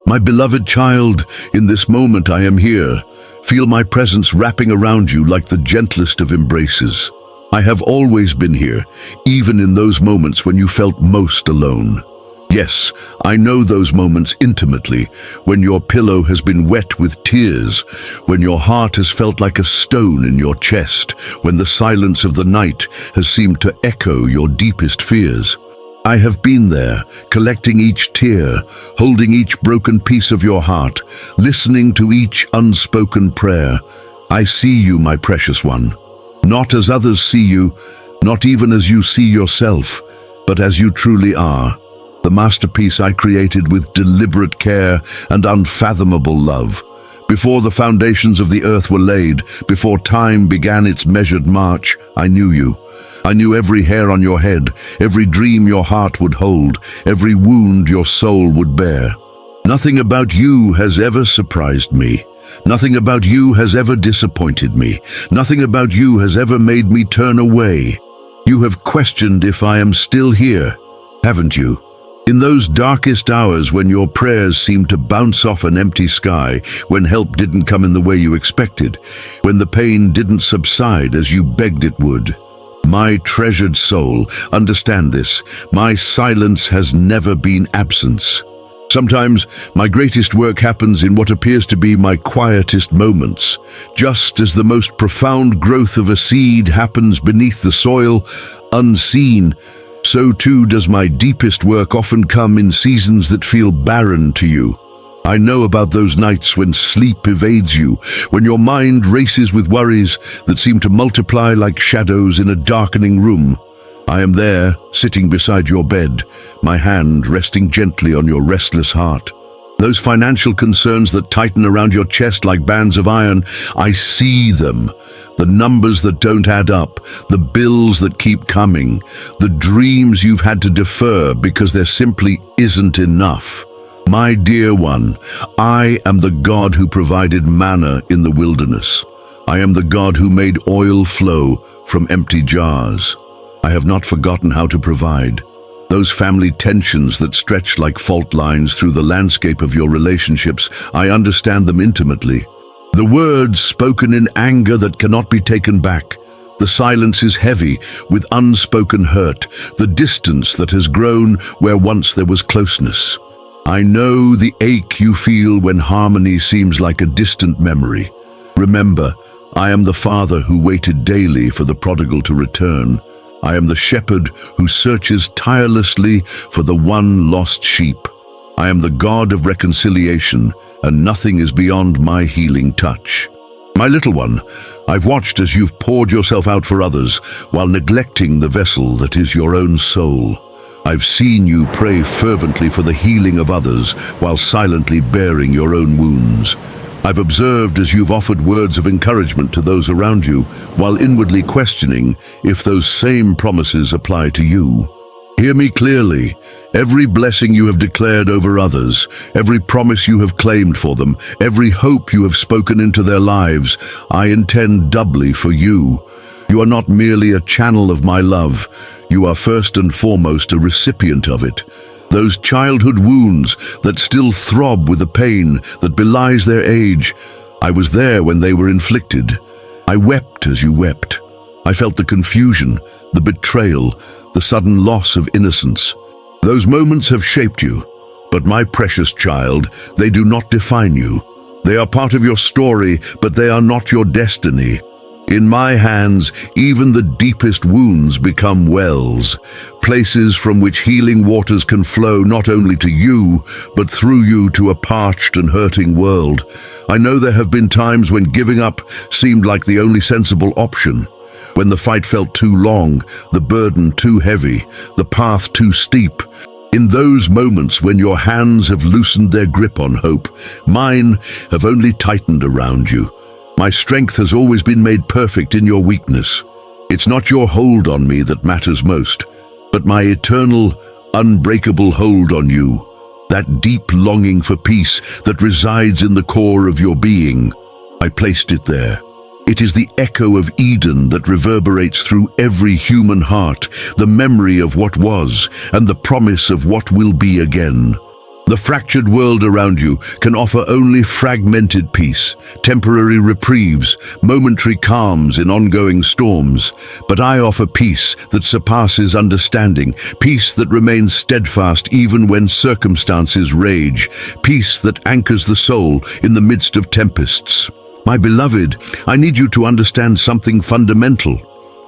My beloved child, in this moment I am here. Feel my presence wrapping around you like the gentlest of embraces. I have always been here, even in those moments when you felt most alone. Yes, I know those moments intimately, when your pillow has been wet with tears, when your heart has felt like a stone in your chest, when the silence of the night has seemed to echo your deepest fears. I have been there, collecting each tear, holding each broken piece of your heart, listening to each unspoken prayer. I see you, my precious one. Not as others see you, not even as you see yourself, but as you truly are. The masterpiece I created with deliberate care and unfathomable love. Before the foundations of the earth were laid, before time began its measured march, I knew you. I knew every hair on your head, every dream your heart would hold, every wound your soul would bear. Nothing about you has ever surprised me. Nothing about you has ever disappointed me. Nothing about you has ever made me turn away. You have questioned if I am still here, haven't you? In those darkest hours when your prayers seemed to bounce off an empty sky, when help didn't come in the way you expected, when the pain didn't subside as you begged it would. My treasured soul, understand this, my silence has never been absence. Sometimes my greatest work happens in what appears to be my quietest moments, just as the most profound growth of a seed happens beneath the soil, unseen. So too does my deepest work often come in seasons that feel barren to you. I know about those nights when sleep evades you, when your mind races with worries that seem to multiply like shadows in a darkening room. I am there, sitting beside your bed, my hand resting gently on your restless heart. Those financial concerns that tighten around your chest like bands of iron, I see them. The numbers that don't add up, the bills that keep coming, the dreams you've had to defer because there simply isn't enough. My dear one, I am the God who provided manna in the wilderness. I am the God who made oil flow from empty jars. I have not forgotten how to provide. Those family tensions that stretch like fault lines through the landscape of your relationships, I understand them intimately. The words spoken in anger that cannot be taken back. The silence is heavy with unspoken hurt, the distance that has grown where once there was closeness. I know the ache you feel when harmony seems like a distant memory. Remember, I am the Father who waited daily for the prodigal to return. I am the shepherd who searches tirelessly for the one lost sheep. I am the God of reconciliation, and nothing is beyond my healing touch. My little one, I've watched as you've poured yourself out for others while neglecting the vessel that is your own soul. I've seen you pray fervently for the healing of others while silently bearing your own wounds. I've observed as you've offered words of encouragement to those around you while inwardly questioning if those same promises apply to you. Hear me clearly. Every blessing you have declared over others, every promise you have claimed for them, every hope you have spoken into their lives, I intend doubly for you. You are not merely a channel of my love. You are first and foremost a recipient of it. Those childhood wounds that still throb with a pain that belies their age, I was there when they were inflicted. I wept as you wept. I felt the confusion, the betrayal, the sudden loss of innocence. Those moments have shaped you, but my precious child, they do not define you. They are part of your story, but they are not your destiny. In my hands, even the deepest wounds become wells, places from which healing waters can flow not only to you, but through you to a parched and hurting world. I know there have been times when giving up seemed like the only sensible option, when the fight felt too long, the burden too heavy, the path too steep. In those moments when your hands have loosened their grip on hope, mine have only tightened around you. My strength has always been made perfect in your weakness. It's not your hold on me that matters most, but my eternal, unbreakable hold on you, that deep longing for peace that resides in the core of your being. I placed it there. It is the echo of Eden that reverberates through every human heart, the memory of what was and the promise of what will be again. The fractured world around you can offer only fragmented peace, temporary reprieves, momentary calms in ongoing storms. But I offer peace that surpasses understanding, peace that remains steadfast even when circumstances rage, peace that anchors the soul in the midst of tempests. My beloved, I need you to understand something fundamental.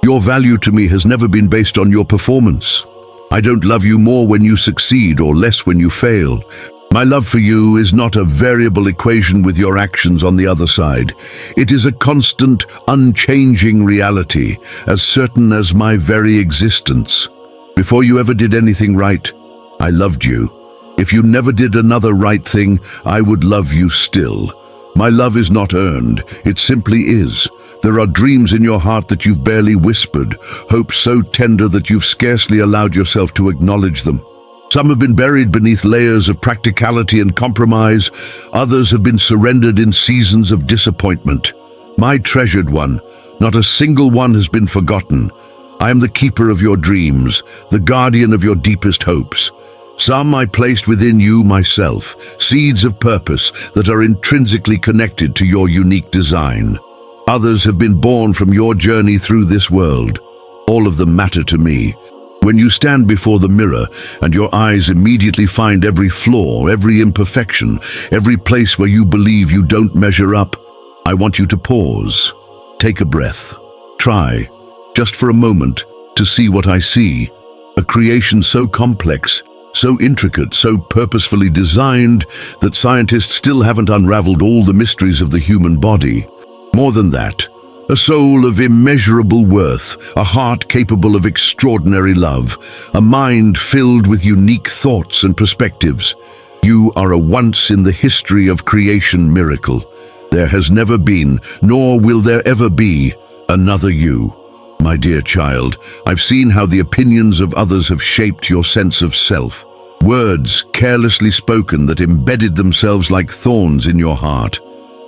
Your value to me has never been based on your performance. I don't love you more when you succeed or less when you fail. My love for you is not a variable equation with your actions on the other side. It is a constant, unchanging reality, as certain as my very existence. Before you ever did anything right, I loved you. If you never did another right thing, I would love you still. My love is not earned, it simply is. There are dreams in your heart that you've barely whispered, hopes so tender that you've scarcely allowed yourself to acknowledge them. Some have been buried beneath layers of practicality and compromise, others have been surrendered in seasons of disappointment. My treasured one, not a single one has been forgotten. I am the keeper of your dreams, the guardian of your deepest hopes. Some I placed within you myself, seeds of purpose that are intrinsically connected to your unique design. Others have been born from your journey through this world. All of them matter to me. When you stand before the mirror and your eyes immediately find every flaw, every imperfection, every place where you believe you don't measure up, I want you to pause, take a breath, try, just for a moment, to see what I see. A creation so complex, so intricate, so purposefully designed that scientists still haven't unraveled all the mysteries of the human body. More than that, a soul of immeasurable worth, a heart capable of extraordinary love, a mind filled with unique thoughts and perspectives. You are a once in the history of creation miracle. There has never been, nor will there ever be, another you. My dear child, I've seen how the opinions of others have shaped your sense of self. Words carelessly spoken that embedded themselves like thorns in your heart.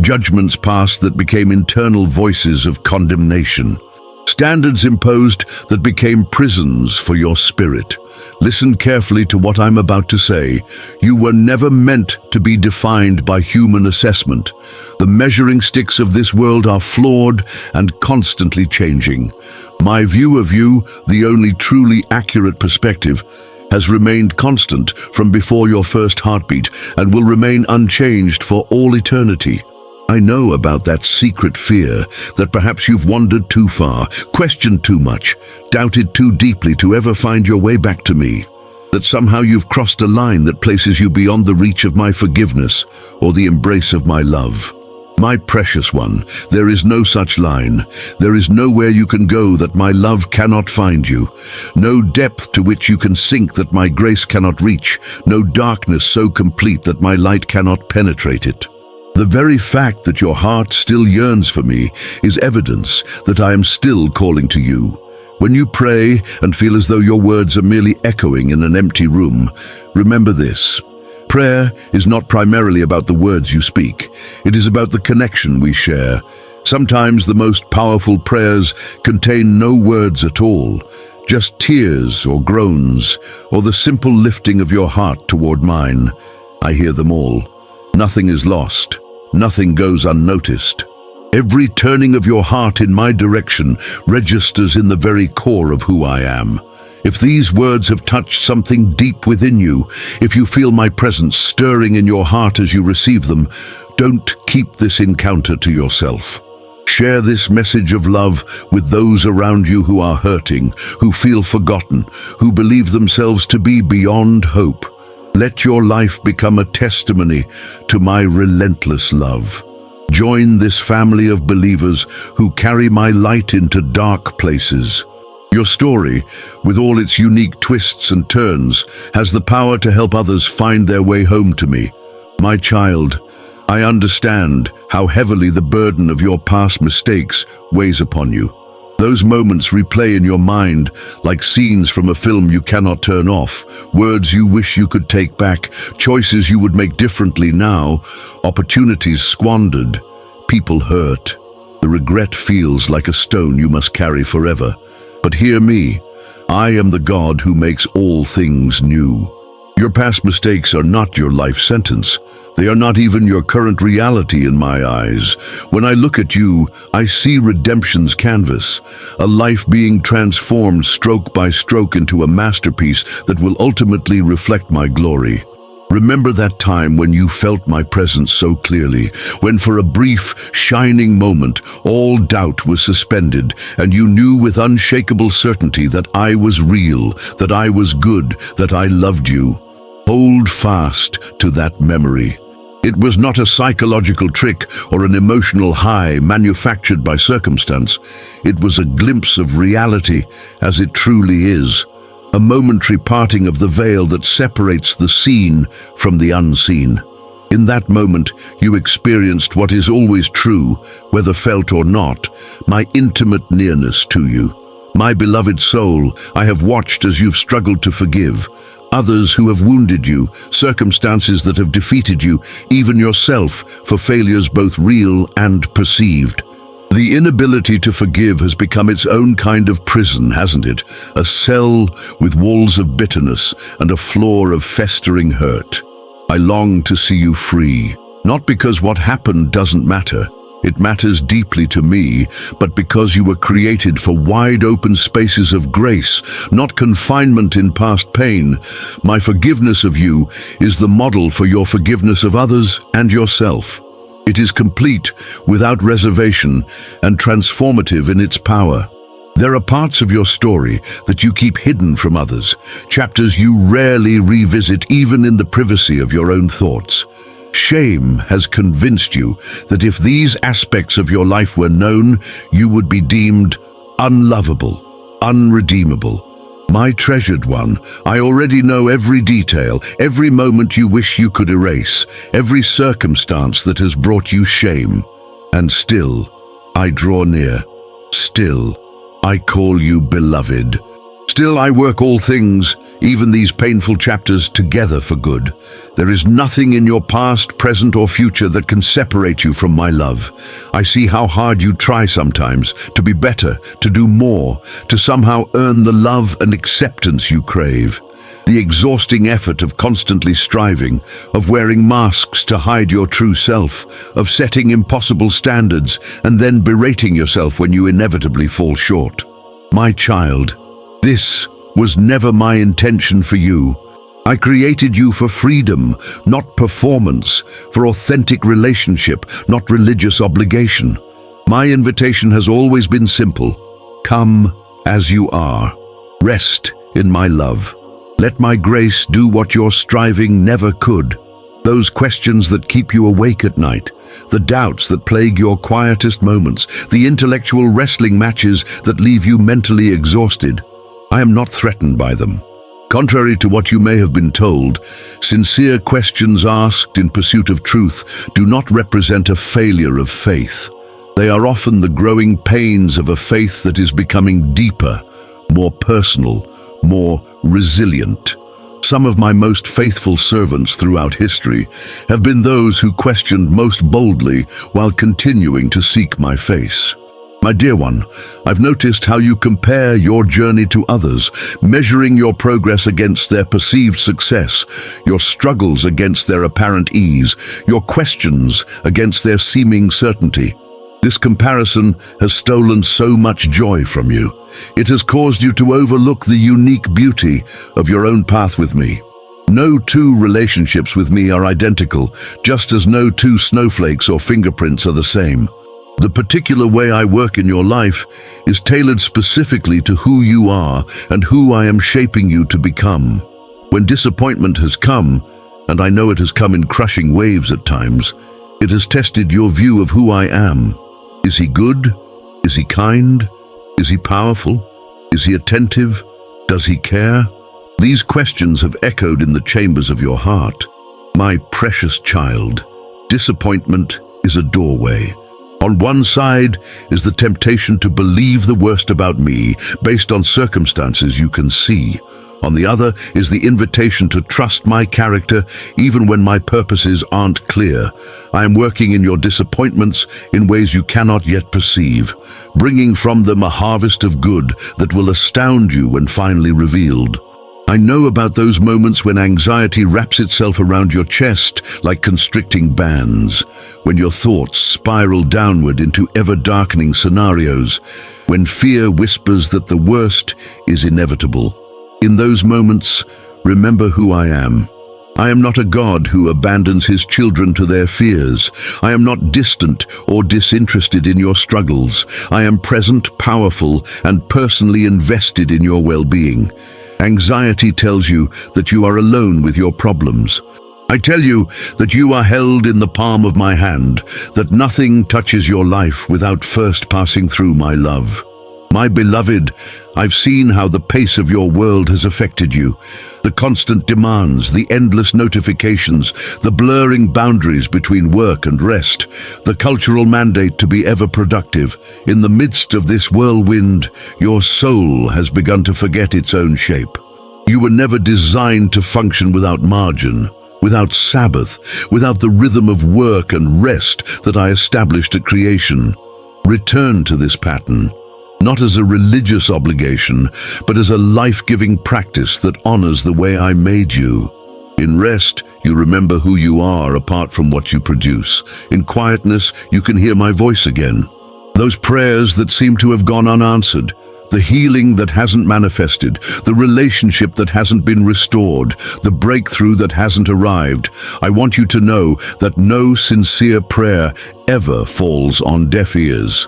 Judgments passed that became internal voices of condemnation. Standards imposed that became prisons for your spirit. Listen carefully to what I'm about to say. You were never meant to be defined by human assessment. The measuring sticks of this world are flawed and constantly changing. My view of you, the only truly accurate perspective, has remained constant from before your first heartbeat and will remain unchanged for all eternity. I know about that secret fear that perhaps you've wandered too far, questioned too much, doubted too deeply to ever find your way back to me. That somehow you've crossed a line that places you beyond the reach of my forgiveness or the embrace of my love. My precious one, there is no such line. There is nowhere you can go that my love cannot find you. No depth to which you can sink that my grace cannot reach. No darkness so complete that my light cannot penetrate it. The very fact that your heart still yearns for me is evidence that I am still calling to you. When you pray and feel as though your words are merely echoing in an empty room, remember this. Prayer is not primarily about the words you speak. It is about the connection we share. Sometimes the most powerful prayers contain no words at all, just tears or groans, or the simple lifting of your heart toward mine. I hear them all. Nothing is lost. Nothing goes unnoticed. Every turning of your heart in my direction registers in the very core of who I am. If these words have touched something deep within you, if you feel my presence stirring in your heart as you receive them, don't keep this encounter to yourself. Share this message of love with those around you who are hurting, who feel forgotten, who believe themselves to be beyond hope. Let your life become a testimony to my relentless love. Join this family of believers who carry my light into dark places. Your story, with all its unique twists and turns, has the power to help others find their way home to me. My child, I understand how heavily the burden of your past mistakes weighs upon you. Those moments replay in your mind like scenes from a film you cannot turn off, words you wish you could take back, choices you would make differently now, opportunities squandered, people hurt. The regret feels like a stone you must carry forever. But hear me, I am the God who makes all things new. Your past mistakes are not your life sentence. They are not even your current reality in my eyes. When I look at you, I see redemption's canvas, a life being transformed stroke by stroke into a masterpiece that will ultimately reflect my glory. Remember that time when you felt my presence so clearly, when for a brief, shining moment, all doubt was suspended, and you knew with unshakable certainty that I was real, that I was good, that I loved you. Hold fast to that memory. It was not a psychological trick or an emotional high manufactured by circumstance. It was a glimpse of reality as it truly is. A momentary parting of the veil that separates the seen from the unseen. In that moment, you experienced what is always true, whether felt or not, my intimate nearness to you. My beloved soul, I have watched as you've struggled to forgive. Others who have wounded you, circumstances that have defeated you, even yourself, for failures both real and perceived. The inability to forgive has become its own kind of prison, hasn't it? A cell with walls of bitterness and a floor of festering hurt. I long to see you free, not because what happened doesn't matter. It matters deeply to me, but because you were created for wide open spaces of grace, not confinement in past pain. My forgiveness of you is the model for your forgiveness of others and yourself. It is complete, without reservation, and transformative in its power. There are parts of your story that you keep hidden from others, chapters you rarely revisit even in the privacy of your own thoughts. Shame has convinced you that if these aspects of your life were known, you would be deemed unlovable, unredeemable. My treasured one, I already know every detail, every moment you wish you could erase, every circumstance that has brought you shame. And still, I draw near. Still, I call you beloved. Still, I work all things, even these painful chapters, together for good. There is nothing in your past, present, or future that can separate you from my love. I see how hard you try sometimes to be better, to do more, to somehow earn the love and acceptance you crave. The exhausting effort of constantly striving, of wearing masks to hide your true self, of setting impossible standards and then berating yourself when you inevitably fall short. My child, this was never my intention for you. I created you for freedom, not performance, for authentic relationship, not religious obligation. My invitation has always been simple. Come as you are. Rest in my love. Let my grace do what your striving never could. Those questions that keep you awake at night, the doubts that plague your quietest moments, the intellectual wrestling matches that leave you mentally exhausted. I am not threatened by them. Contrary to what you may have been told, sincere questions asked in pursuit of truth do not represent a failure of faith. They are often the growing pains of a faith that is becoming deeper, more personal, more resilient. Some of my most faithful servants throughout history have been those who questioned most boldly while continuing to seek my face. My dear one, I've noticed how you compare your journey to others, measuring your progress against their perceived success, your struggles against their apparent ease, your questions against their seeming certainty. This comparison has stolen so much joy from you. It has caused you to overlook the unique beauty of your own path with me. No two relationships with me are identical, just as no two snowflakes or fingerprints are the same. The particular way I work in your life is tailored specifically to who you are and who I am shaping you to become. When disappointment has come, and I know it has come in crushing waves at times, it has tested your view of who I am. Is he good? Is he kind? Is he powerful? Is he attentive? Does he care? These questions have echoed in the chambers of your heart. My precious child, disappointment is a doorway. On one side is the temptation to believe the worst about me based on circumstances you can see. On the other is the invitation to trust my character even when my purposes aren't clear. I am working in your disappointments in ways you cannot yet perceive, bringing from them a harvest of good that will astound you when finally revealed. I know about those moments when anxiety wraps itself around your chest like constricting bands, when your thoughts spiral downward into ever-darkening scenarios, when fear whispers that the worst is inevitable. In those moments, remember who I am. I am not a God who abandons his children to their fears. I am not distant or disinterested in your struggles. I am present, powerful, and personally invested in your well-being. Anxiety tells you that you are alone with your problems. I tell you that you are held in the palm of my hand, that nothing touches your life without first passing through my love. My beloved, I've seen how the pace of your world has affected you. The constant demands, the endless notifications, the blurring boundaries between work and rest, the cultural mandate to be ever productive. In the midst of this whirlwind, your soul has begun to forget its own shape. You were never designed to function without margin, without Sabbath, without the rhythm of work and rest that I established at creation. Return to this pattern. Not as a religious obligation, but as a life-giving practice that honors the way I made you. In rest, you remember who you are apart from what you produce. In quietness, you can hear my voice again. Those prayers that seem to have gone unanswered, the healing that hasn't manifested, the relationship that hasn't been restored, the breakthrough that hasn't arrived. I want you to know that no sincere prayer ever falls on deaf ears.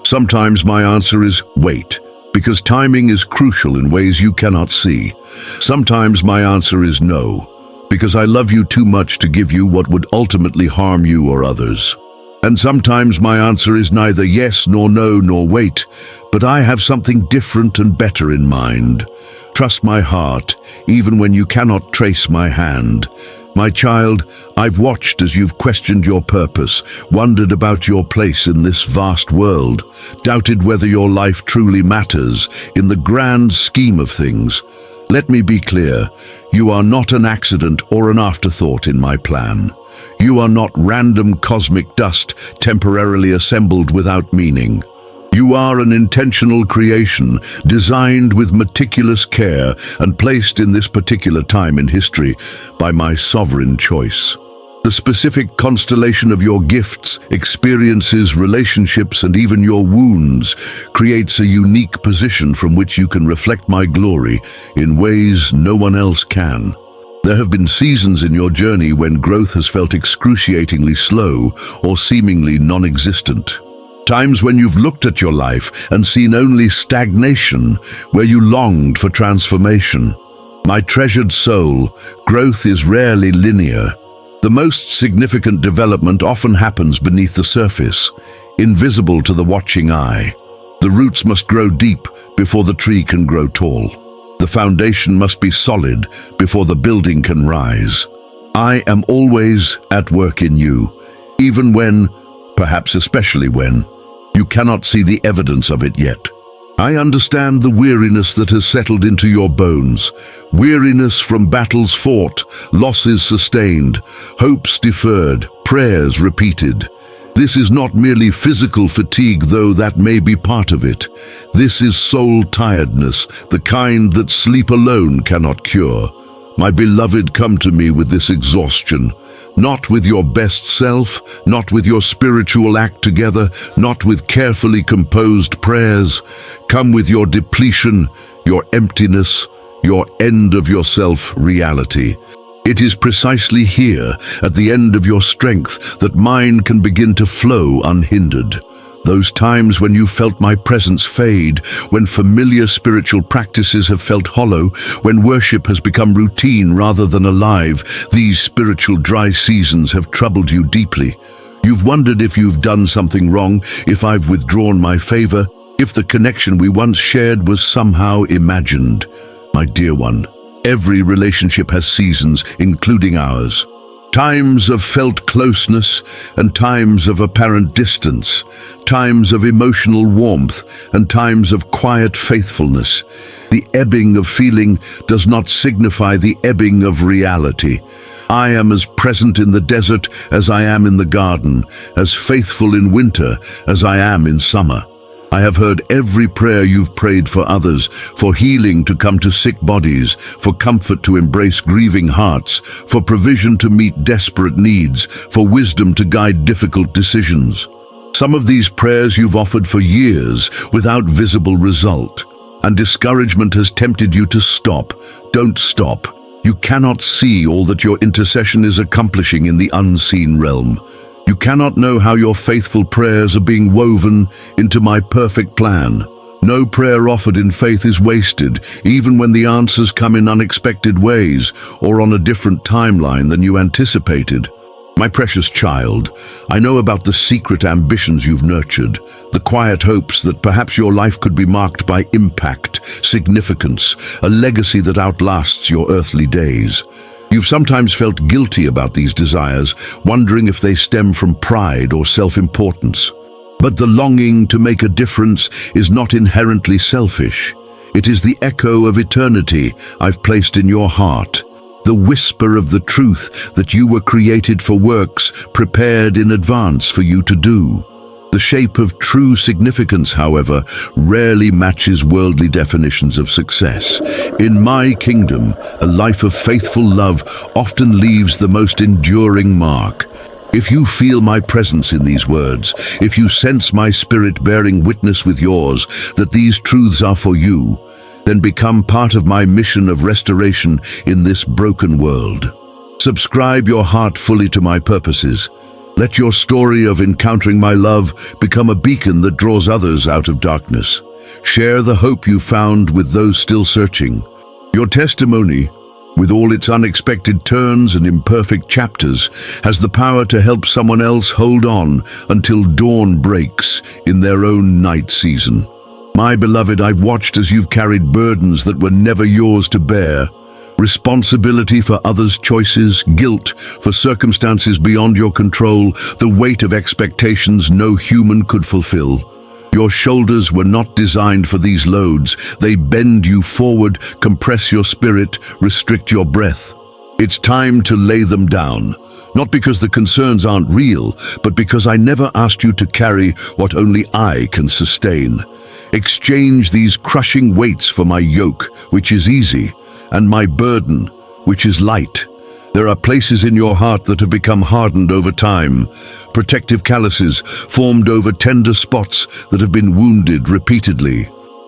Sometimes my answer is wait, because timing is crucial in ways you cannot see. Sometimes my answer is no, because I love you too much to give you what would ultimately harm you or others. And sometimes my answer is neither yes nor no nor wait, but I have something different and better in mind. Trust my heart, even when you cannot trace my hand. My child, I've watched as you've questioned your purpose, wondered about your place in this vast world, doubted whether your life truly matters in the grand scheme of things. Let me be clear, you are not an accident or an afterthought in my plan. You are not random cosmic dust temporarily assembled without meaning. You are an intentional creation, designed with meticulous care and placed in this particular time in history by my sovereign choice. The specific constellation of your gifts, experiences, relationships, and even your wounds creates a unique position from which you can reflect my glory in ways no one else can. There have been seasons in your journey when growth has felt excruciatingly slow or seemingly non-existent. Times when you've looked at your life and seen only stagnation, where you longed for transformation. My treasured soul, growth is rarely linear. The most significant development often happens beneath the surface, invisible to the watching eye. The roots must grow deep before the tree can grow tall. The foundation must be solid before the building can rise. I am always at work in you, even when, perhaps especially when, you cannot see the evidence of it yet. I understand the weariness that has settled into your bones, weariness from battles fought, losses sustained, hopes deferred, prayers repeated. This is not merely physical fatigue, though that may be part of it. This is soul tiredness, the kind that sleep alone cannot cure. My beloved, come to me with this exhaustion. Not with your best self, not with your spiritual act together, not with carefully composed prayers. Come with your depletion, your emptiness, your end of yourself reality. It is precisely here, at the end of your strength, that mine can begin to flow unhindered. Those times when you felt my presence fade, when familiar spiritual practices have felt hollow, when worship has become routine rather than alive, these spiritual dry seasons have troubled you deeply. You've wondered if you've done something wrong, if I've withdrawn my favor, if the connection we once shared was somehow imagined. My dear one, every relationship has seasons, including ours. Times of felt closeness and times of apparent distance, times of emotional warmth and times of quiet faithfulness. The ebbing of feeling does not signify the ebbing of reality. I am as present in the desert as I am in the garden, as faithful in winter as I am in summer. I have heard every prayer you've prayed for others, for healing to come to sick bodies, for comfort to embrace grieving hearts, for provision to meet desperate needs, for wisdom to guide difficult decisions. Some of these prayers you've offered for years without visible result, and discouragement has tempted you to stop. Don't stop. You cannot see all that your intercession is accomplishing in the unseen realm. You cannot know how your faithful prayers are being woven into my perfect plan. No prayer offered in faith is wasted, even when the answers come in unexpected ways or on a different timeline than you anticipated. My precious child, I know about the secret ambitions you've nurtured, the quiet hopes that perhaps your life could be marked by impact, significance, a legacy that outlasts your earthly days. You've sometimes felt guilty about these desires, wondering if they stem from pride or self-importance. But the longing to make a difference is not inherently selfish. It is the echo of eternity I've placed in your heart, the whisper of the truth that you were created for works prepared in advance for you to do. The shape of true significance, however, rarely matches worldly definitions of success. In my kingdom, a life of faithful love often leaves the most enduring mark. If you feel my presence in these words, if you sense my spirit bearing witness with yours that these truths are for you, then become part of my mission of restoration in this broken world. Subscribe your heart fully to my purposes. Let your story of encountering my love become a beacon that draws others out of darkness. Share the hope you found with those still searching. Your testimony, with all its unexpected turns and imperfect chapters, has the power to help someone else hold on until dawn breaks in their own night season. My beloved, I've watched as you've carried burdens that were never yours to bear. Responsibility for others' choices, guilt for circumstances beyond your control, the weight of expectations no human could fulfill. Your shoulders were not designed for these loads. They bend you forward, compress your spirit, restrict your breath. It's time to lay them down. Not because the concerns aren't real, but because I never asked you to carry what only I can sustain. Exchange these crushing weights for my yoke, which is easy, and my burden, which is light. There are places in your heart that have become hardened over time, protective calluses formed over tender spots that have been wounded repeatedly.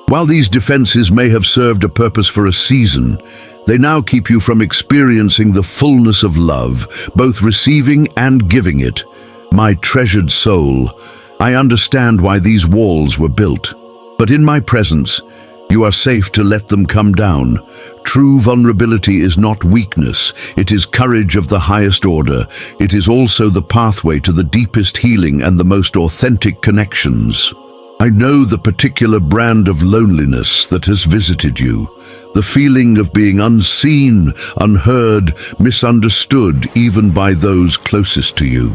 While these defenses may have served a purpose for a season, they now keep you from experiencing the fullness of love, both receiving and giving it. My treasured soul, I understand why these walls were built. But in my presence, you are safe to let them come down. True vulnerability is not weakness. It is courage of the highest order. It is also the pathway to the deepest healing and the most authentic connections. I know the particular brand of loneliness that has visited you, the feeling of being unseen, unheard, misunderstood even by those closest to you.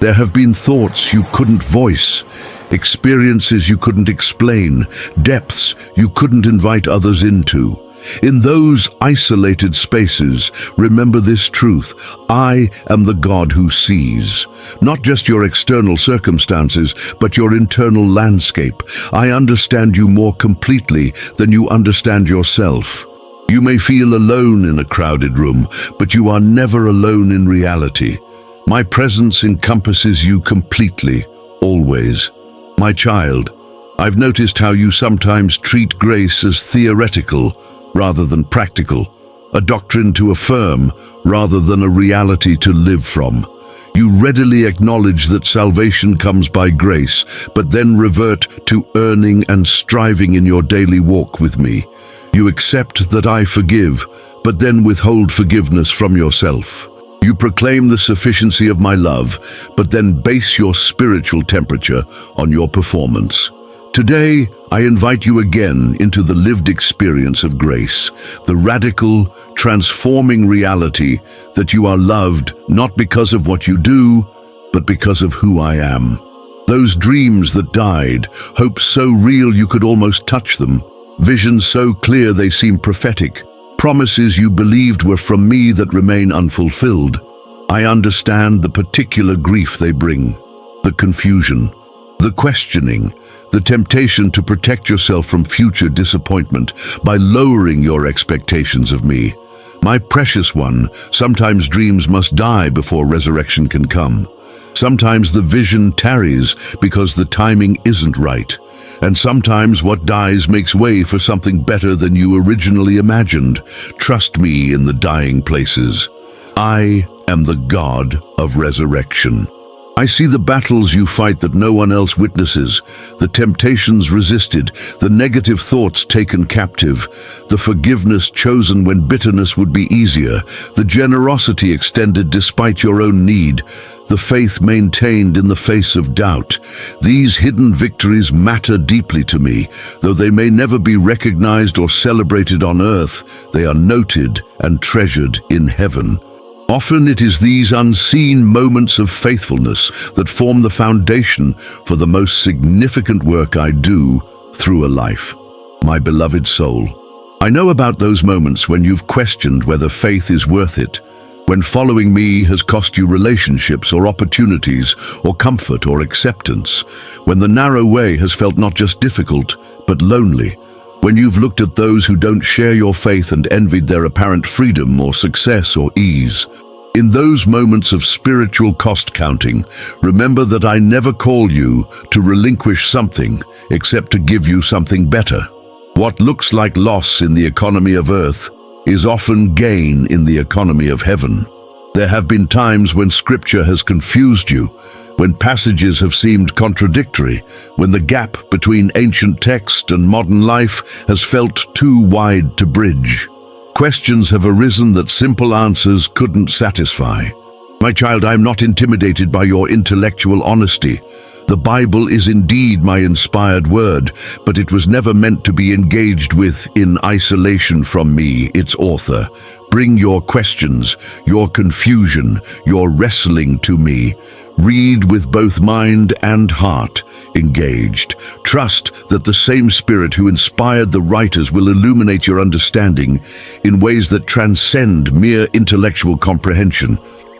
There have been thoughts you couldn't voice, experiences you couldn't explain, depths you couldn't invite others into. In those isolated spaces, remember this truth: I am the God who sees. Not just your external circumstances, but your internal landscape. I understand you more completely than you understand yourself. You may feel alone in a crowded room, but you are never alone in reality. My presence encompasses you completely, always. My child, I've noticed how you sometimes treat grace as theoretical rather than practical, a doctrine to affirm rather than a reality to live from. You readily acknowledge that salvation comes by grace, but then revert to earning and striving in your daily walk with me. You accept that I forgive, but then withhold forgiveness from yourself. You proclaim the sufficiency of my love, but then base your spiritual temperature on your performance. Today, I invite you again into the lived experience of grace, the radical, transforming reality that you are loved not because of what you do, but because of who I am. Those dreams that died, hopes so real you could almost touch them, visions so clear they seem prophetic, promises you believed were from me that remain unfulfilled. I understand the particular grief they bring, the confusion, The questioning, the temptation to protect yourself from future disappointment by lowering your expectations of me. My precious one, sometimes dreams must die before resurrection can come. Sometimes the vision tarries because the timing isn't right. And sometimes what dies makes way for something better than you originally imagined. Trust me in the dying places. I am the God of resurrection. I see the battles you fight that no one else witnesses, the temptations resisted, the negative thoughts taken captive, the forgiveness chosen when bitterness would be easier, the generosity extended despite your own need, the faith maintained in the face of doubt. These hidden victories matter deeply to me. Though they may never be recognized or celebrated on earth, they are noted and treasured in heaven. Often it is these unseen moments of faithfulness that form the foundation for the most significant work I do through a life. My beloved soul, I know about those moments when you've questioned whether faith is worth it, when following me has cost you relationships or opportunities or comfort or acceptance, when the narrow way has felt not just difficult, but lonely, when you've looked at those who don't share your faith and envied their apparent freedom or success or ease. In those moments of spiritual cost counting, remember that I never call you to relinquish something except to give you something better. What looks like loss in the economy of earth is often gain in the economy of heaven. There have been times when Scripture has confused you, when passages have seemed contradictory, when the gap between ancient text and modern life has felt too wide to bridge. Questions have arisen that simple answers couldn't satisfy. My child, I am not intimidated by your intellectual honesty. The Bible is indeed my inspired word, but it was never meant to be engaged with in isolation from me, its author. Bring your questions, your confusion, your wrestling to me. Read with both mind and heart engaged. Trust that the same Spirit who inspired the writers will illuminate your understanding in ways that transcend mere intellectual comprehension.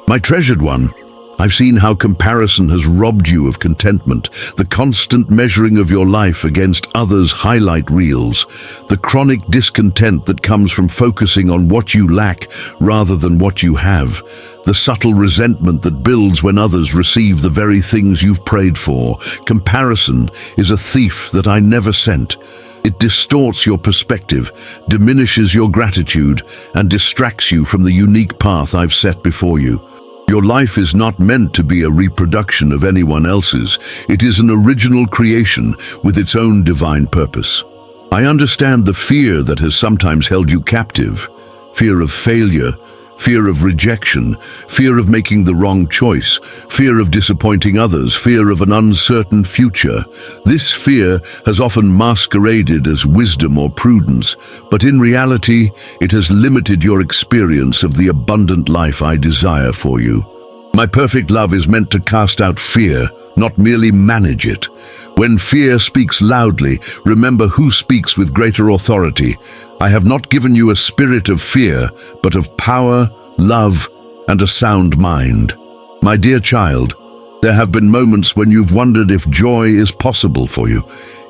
My treasured one, I've seen how comparison has robbed you of contentment, the constant measuring of your life against others' highlight reels, the chronic discontent that comes from focusing on what you lack rather than what you have, the subtle resentment that builds when others receive the very things you've prayed for. Comparison is a thief that I never sent. It distorts your perspective, diminishes your gratitude, and distracts you from the unique path I've set before you. Your life is not meant to be a reproduction of anyone else's. It is an original creation with its own divine purpose. I understand the fear that has sometimes held you captive, fear of failure, fear of rejection, fear of making the wrong choice, fear of disappointing others, fear of an uncertain future. This fear has often masqueraded as wisdom or prudence, but in reality, it has limited your experience of the abundant life I desire for you. My perfect love is meant to cast out fear, not merely manage it. When fear speaks loudly, remember who speaks with greater authority. I have not given you a spirit of fear, but of power, love, and a sound mind. My dear child, there have been moments when you've wondered if joy is possible for you,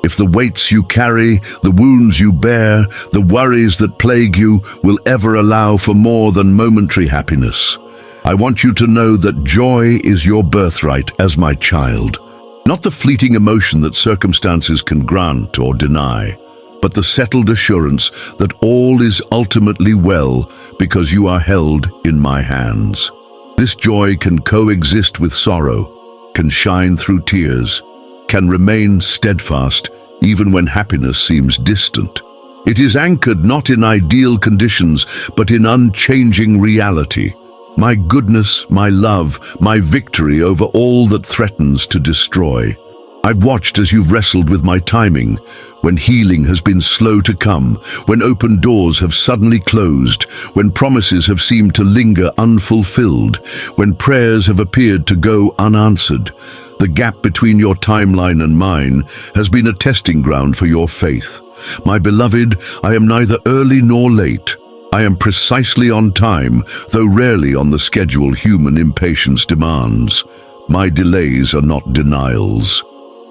if the weights you carry, the wounds you bear, the worries that plague you will ever allow for more than momentary happiness. I want you to know that joy is your birthright as my child. Not the fleeting emotion that circumstances can grant or deny, but the settled assurance that all is ultimately well because you are held in my hands. This joy can coexist with sorrow, can shine through tears, can remain steadfast even when happiness seems distant. It is anchored not in ideal conditions, but in unchanging reality. My goodness, my love, my victory over all that threatens to destroy. I've watched as you've wrestled with my timing, when healing has been slow to come, when open doors have suddenly closed, when promises have seemed to linger unfulfilled, when prayers have appeared to go unanswered. The gap between your timeline and mine has been a testing ground for your faith. My beloved, I am neither early nor late. I am precisely on time, though rarely on the schedule human impatience demands. My delays are not denials.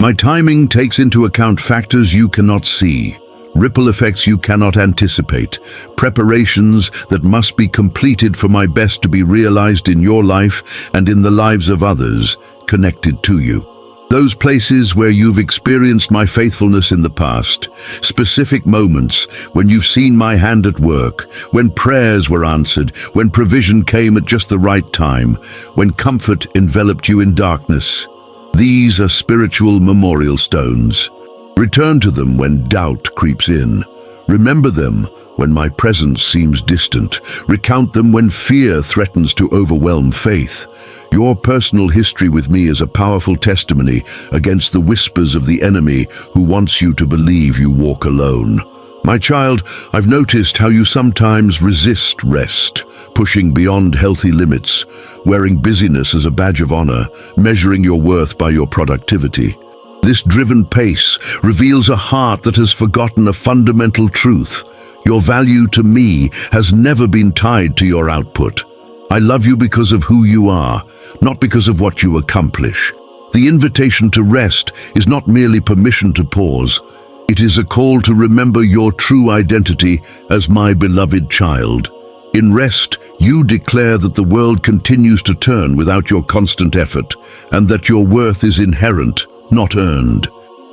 My timing takes into account factors you cannot see, ripple effects you cannot anticipate, preparations that must be completed for my best to be realized in your life and in the lives of others connected to you. Those places where you've experienced my faithfulness in the past, specific moments when you've seen my hand at work, when prayers were answered, when provision came at just the right time, when comfort enveloped you in darkness. These are spiritual memorial stones. Return to them when doubt creeps in. Remember them when my presence seems distant. Recount them when fear threatens to overwhelm faith. Your personal history with me is a powerful testimony against the whispers of the enemy who wants you to believe you walk alone. My child, I've noticed how you sometimes resist rest, pushing beyond healthy limits, wearing busyness as a badge of honor, measuring your worth by your productivity. This driven pace reveals a heart that has forgotten a fundamental truth. Your value to me has never been tied to your output. I love you because of who you are, not because of what you accomplish. The invitation to rest is not merely permission to pause. It is a call to remember your true identity as my beloved child. In rest, you declare that the world continues to turn without your constant effort, and that your worth is inherent, not earned.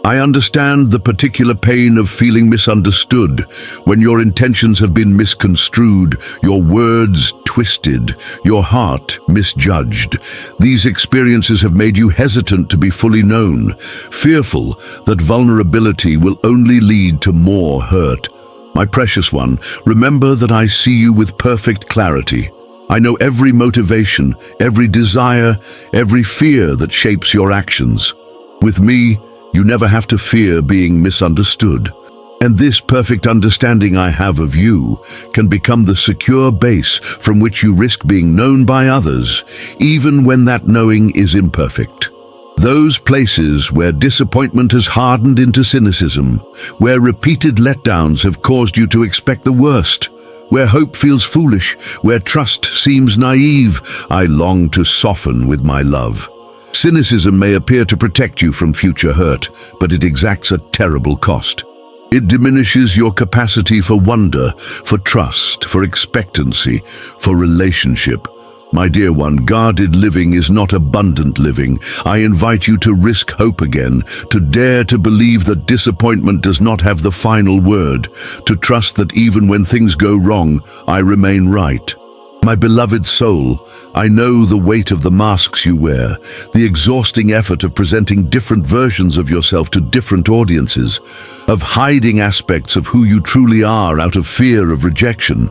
I understand the particular pain of feeling misunderstood when your intentions have been misconstrued, your words twisted, your heart misjudged. These experiences have made you hesitant to be fully known, fearful that vulnerability will only lead to more hurt. My precious one, remember that I see you with perfect clarity. I know every motivation, every desire, every fear that shapes your actions. With me, you never have to fear being misunderstood. And this perfect understanding I have of you can become the secure base from which you risk being known by others, even when that knowing is imperfect. Those places where disappointment has hardened into cynicism, where repeated letdowns have caused you to expect the worst, where hope feels foolish, where trust seems naive, I long to soften with my love. Cynicism may appear to protect you from future hurt, but it exacts a terrible cost. It diminishes your capacity for wonder, for trust, for expectancy, for relationship. My dear one, guarded living is not abundant living. I invite you to risk hope again, to dare to believe that disappointment does not have the final word, to trust that even when things go wrong, I remain right. My beloved soul, I know the weight of the masks you wear, the exhausting effort of presenting different versions of yourself to different audiences, of hiding aspects of who you truly are out of fear of rejection,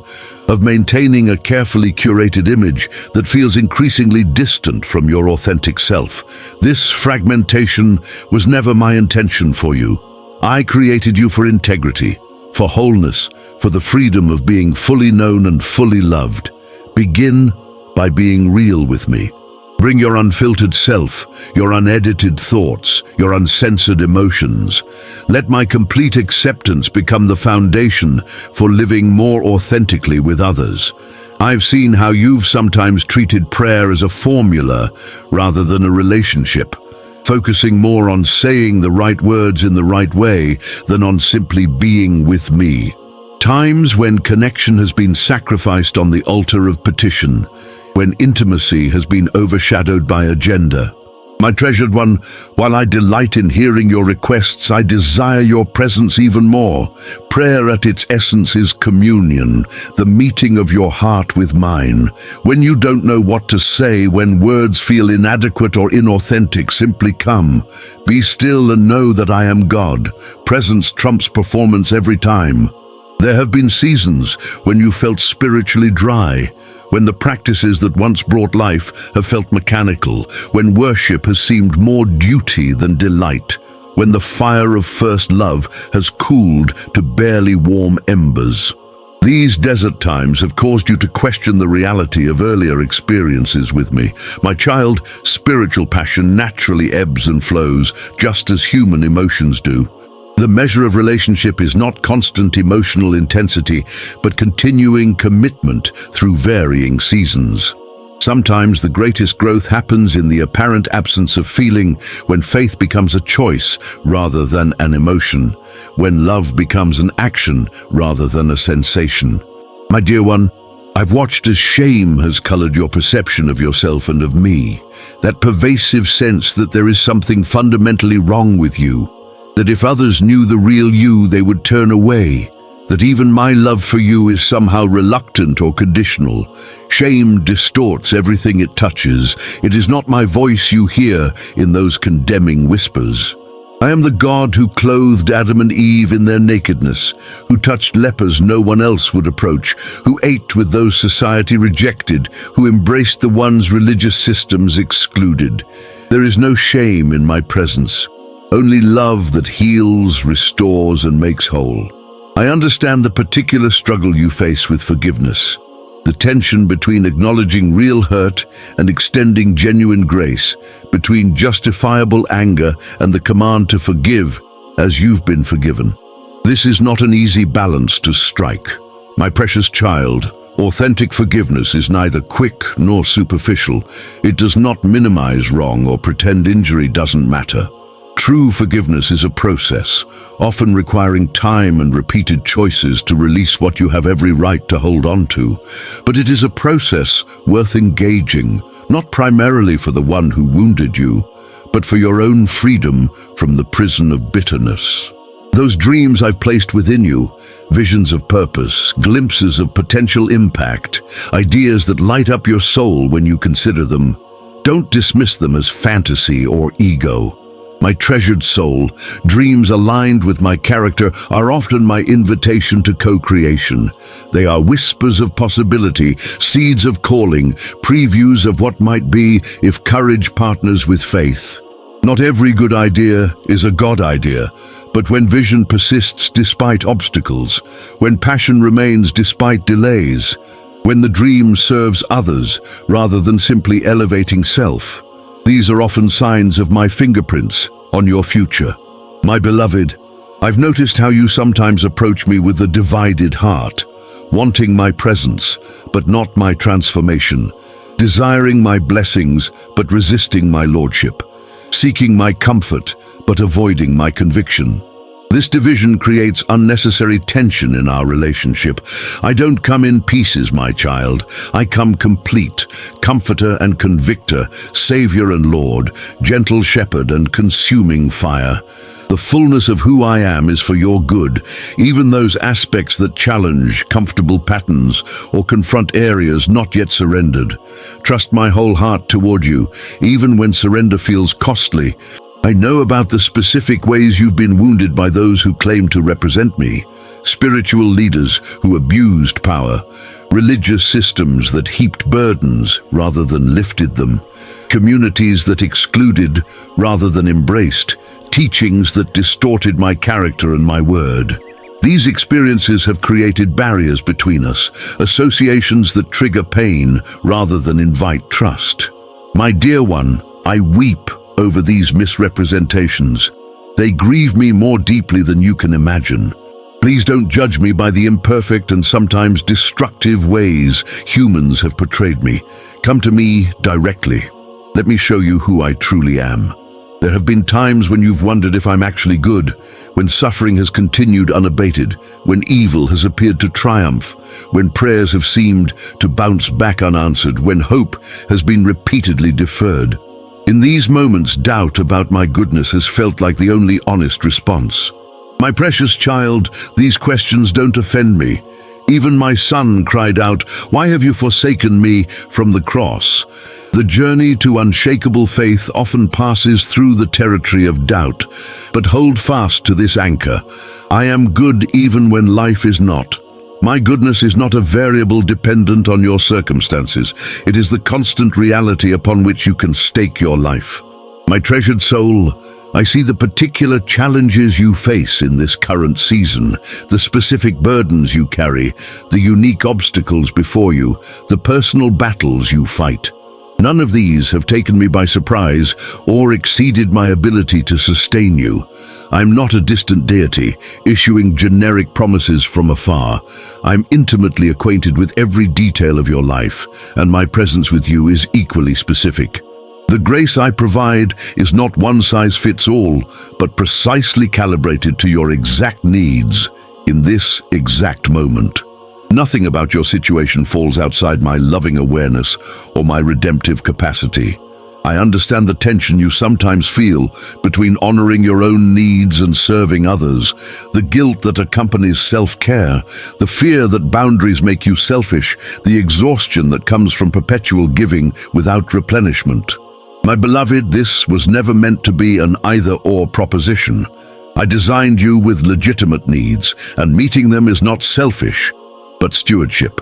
of maintaining a carefully curated image that feels increasingly distant from your authentic self. This fragmentation was never my intention for you. I created you for integrity, for wholeness, for the freedom of being fully known and fully loved. Begin by being real with me. Bring your unfiltered self, your unedited thoughts, your uncensored emotions. Let my complete acceptance become the foundation for living more authentically with others. I've seen how you've sometimes treated prayer as a formula rather than a relationship, focusing more on saying the right words in the right way than on simply being with me. Times when connection has been sacrificed on the altar of petition, when intimacy has been overshadowed by agenda. My treasured one, while I delight in hearing your requests, I desire your presence even more. Prayer at its essence is communion, the meeting of your heart with mine. When you don't know what to say, when words feel inadequate or inauthentic, simply come. Be still and know that I am God. Presence trumps performance every time. There have been seasons when you felt spiritually dry, when the practices that once brought life have felt mechanical, when worship has seemed more duty than delight, when the fire of first love has cooled to barely warm embers. These desert times have caused you to question the reality of earlier experiences with me. My child, spiritual passion naturally ebbs and flows, just as human emotions do. The measure of relationship is not constant emotional intensity, but continuing commitment through varying seasons. Sometimes the greatest growth happens in the apparent absence of feeling, when faith becomes a choice rather than an emotion, when love becomes an action rather than a sensation. My dear one, I've watched as shame has colored your perception of yourself and of me, that pervasive sense that there is something fundamentally wrong with you, that if others knew the real you, they would turn away, that even my love for you is somehow reluctant or conditional. Shame distorts everything it touches. It is not my voice you hear in those condemning whispers. I am the God who clothed Adam and Eve in their nakedness, who touched lepers no one else would approach, who ate with those society rejected, who embraced the ones religious systems excluded. There is no shame in my presence, only love that heals, restores, and makes whole. I understand the particular struggle you face with forgiveness, the tension between acknowledging real hurt and extending genuine grace, between justifiable anger and the command to forgive as you've been forgiven. This is not an easy balance to strike. My precious child, authentic forgiveness is neither quick nor superficial. It does not minimize wrong or pretend injury doesn't matter. True forgiveness is a process, often requiring time and repeated choices to release what you have every right to hold on to. But it is a process worth engaging, not primarily for the one who wounded you, but for your own freedom from the prison of bitterness. Those dreams I've placed within you, visions of purpose, glimpses of potential impact, ideas that light up your soul when you consider them, don't dismiss them as fantasy or ego. My treasured soul, dreams aligned with my character are often my invitation to co-creation. They are whispers of possibility, seeds of calling, previews of what might be if courage partners with faith. Not every good idea is a God idea, but when vision persists despite obstacles, when passion remains despite delays, when the dream serves others rather than simply elevating self, these are often signs of my fingerprints on your future. My beloved, I've noticed how you sometimes approach me with a divided heart, wanting my presence, but not my transformation, desiring my blessings, but resisting my lordship, seeking my comfort, but avoiding my conviction. This division creates unnecessary tension in our relationship. I don't come in pieces, my child. I come complete, comforter and convictor, savior and Lord, gentle shepherd and consuming fire. The fullness of who I am is for your good, even those aspects that challenge comfortable patterns or confront areas not yet surrendered. Trust my whole heart toward you, even when surrender feels costly. I know about the specific ways you've been wounded by those who claim to represent me, spiritual leaders who abused power, religious systems that heaped burdens rather than lifted them, communities that excluded rather than embraced, teachings that distorted my character and my word. These experiences have created barriers between us, associations that trigger pain rather than invite trust. My dear one, I weep over these misrepresentations. They grieve me more deeply than you can imagine. Please don't judge me by the imperfect and sometimes destructive ways humans have portrayed me. Come to me directly. Let me show you who I truly am. There have been times when you've wondered if I'm actually good, when suffering has continued unabated, when evil has appeared to triumph, when prayers have seemed to bounce back unanswered, when hope has been repeatedly deferred. In these moments, doubt about my goodness has felt like the only honest response. My precious child, these questions don't offend me. Even my son cried out, "Why have you forsaken me?" from the cross. The journey to unshakable faith often passes through the territory of doubt, but hold fast to this anchor. I am good even when life is not. My goodness is not a variable dependent on your circumstances. It is the constant reality upon which you can stake your life. My treasured soul, I see the particular challenges you face in this current season, the specific burdens you carry, the unique obstacles before you, the personal battles you fight. None of these have taken me by surprise or exceeded my ability to sustain you. I'm not a distant deity, issuing generic promises from afar. I'm intimately acquainted with every detail of your life, and my presence with you is equally specific. The grace I provide is not one size fits all, but precisely calibrated to your exact needs in this exact moment. Nothing about your situation falls outside my loving awareness or my redemptive capacity. I understand the tension you sometimes feel between honoring your own needs and serving others, the guilt that accompanies self-care, the fear that boundaries make you selfish, the exhaustion that comes from perpetual giving without replenishment. My beloved, this was never meant to be an either-or proposition. I designed you with legitimate needs, and meeting them is not selfish, but stewardship.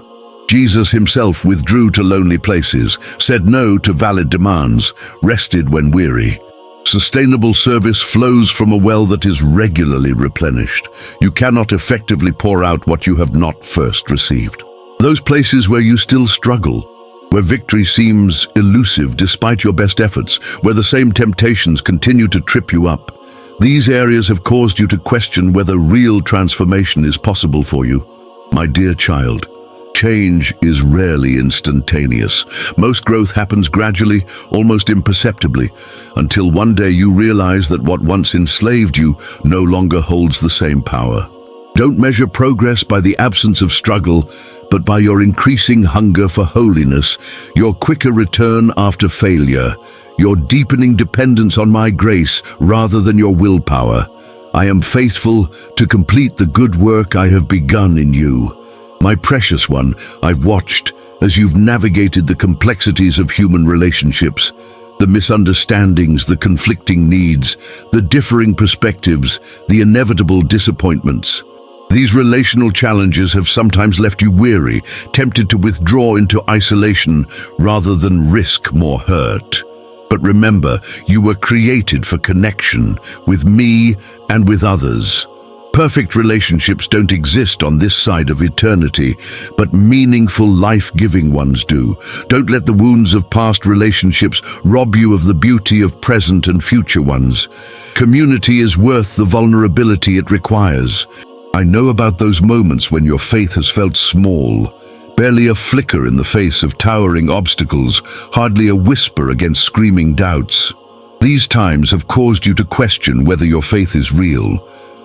Jesus himself withdrew to lonely places, said no to valid demands, rested when weary. Sustainable service flows from a well that is regularly replenished. You cannot effectively pour out what you have not first received. Those places where you still struggle, where victory seems elusive despite your best efforts, where the same temptations continue to trip you up, these areas have caused you to question whether real transformation is possible for you. My dear child, change is rarely instantaneous. Most growth happens gradually, almost imperceptibly, until one day you realize that what once enslaved you no longer holds the same power. Don't measure progress by the absence of struggle, but by your increasing hunger for holiness, your quicker return after failure, your deepening dependence on my grace rather than your willpower. I am faithful to complete the good work I have begun in you. My precious one, I've watched as you've navigated the complexities of human relationships, the misunderstandings, the conflicting needs, the differing perspectives, the inevitable disappointments. These relational challenges have sometimes left you weary, tempted to withdraw into isolation rather than risk more hurt. But remember, you were created for connection with me and with others. Perfect relationships don't exist on this side of eternity, but meaningful, life-giving ones do. Don't let the wounds of past relationships rob you of the beauty of present and future ones. Community is worth the vulnerability it requires. I know about those moments when your faith has felt small, barely a flicker in the face of towering obstacles, hardly a whisper against screaming doubts. These times have caused you to question whether your faith is real,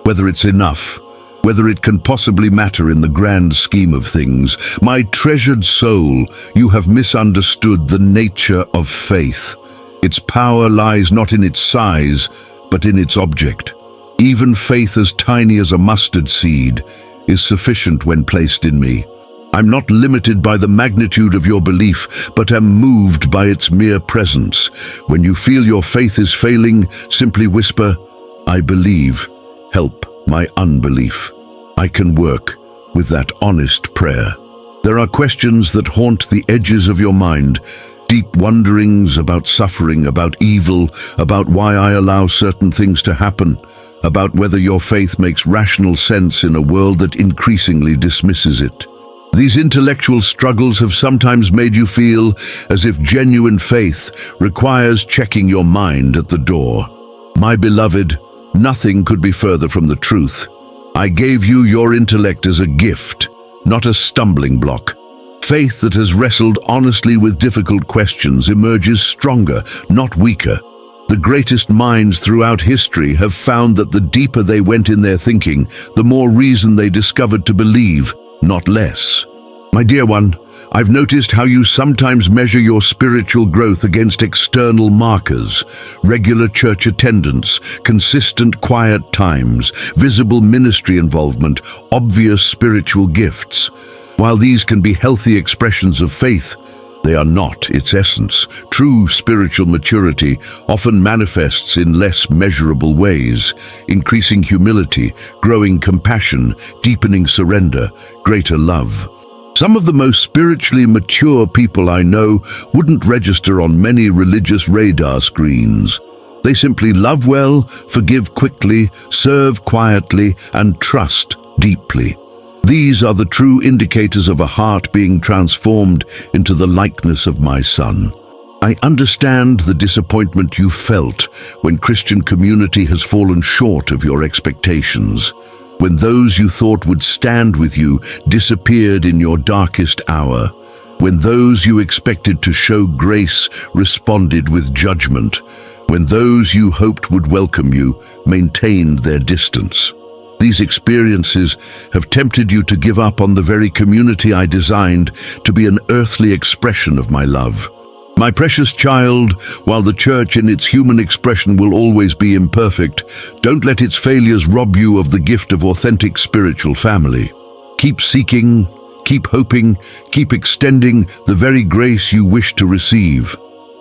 whether it's enough, whether it can possibly matter in the grand scheme of things. My treasured soul, you have misunderstood the nature of faith. Its power lies not in its size, but in its object. Even faith as tiny as a mustard seed is sufficient when placed in me. I'm not limited by the magnitude of your belief, but am moved by its mere presence. When you feel your faith is failing, simply whisper, I believe. Help my unbelief. I can work with that honest prayer. There are questions that haunt the edges of your mind, deep wonderings about suffering, about evil, about why I allow certain things to happen, about whether your faith makes rational sense in a world that increasingly dismisses it. These intellectual struggles have sometimes made you feel as if genuine faith requires checking your mind at the door. My beloved, nothing could be further from the truth. I gave you your intellect as a gift, not a stumbling block. Faith that has wrestled honestly with difficult questions emerges stronger, not weaker. The greatest minds throughout history have found that the deeper they went in their thinking, the more reason they discovered to believe, not less. My dear one, I've noticed how you sometimes measure your spiritual growth against external markers: regular church attendance, consistent quiet times, visible ministry involvement, obvious spiritual gifts. While these can be healthy expressions of faith, they are not its essence. True spiritual maturity often manifests in less measurable ways: increasing humility, growing compassion, deepening surrender, greater love. Some of the most spiritually mature people I know wouldn't register on many religious radar screens. They simply love well, forgive quickly, serve quietly, and trust deeply. These are the true indicators of a heart being transformed into the likeness of my Son. I understand the disappointment you felt when Christian community has fallen short of your expectations, when those you thought would stand with you disappeared in your darkest hour, when those you expected to show grace responded with judgment, when those you hoped would welcome you maintained their distance. These experiences have tempted you to give up on the very community I designed to be an earthly expression of my love. My precious child, while the church in its human expression will always be imperfect, don't let its failures rob you of the gift of authentic spiritual family. Keep seeking, keep hoping, keep extending the very grace you wish to receive.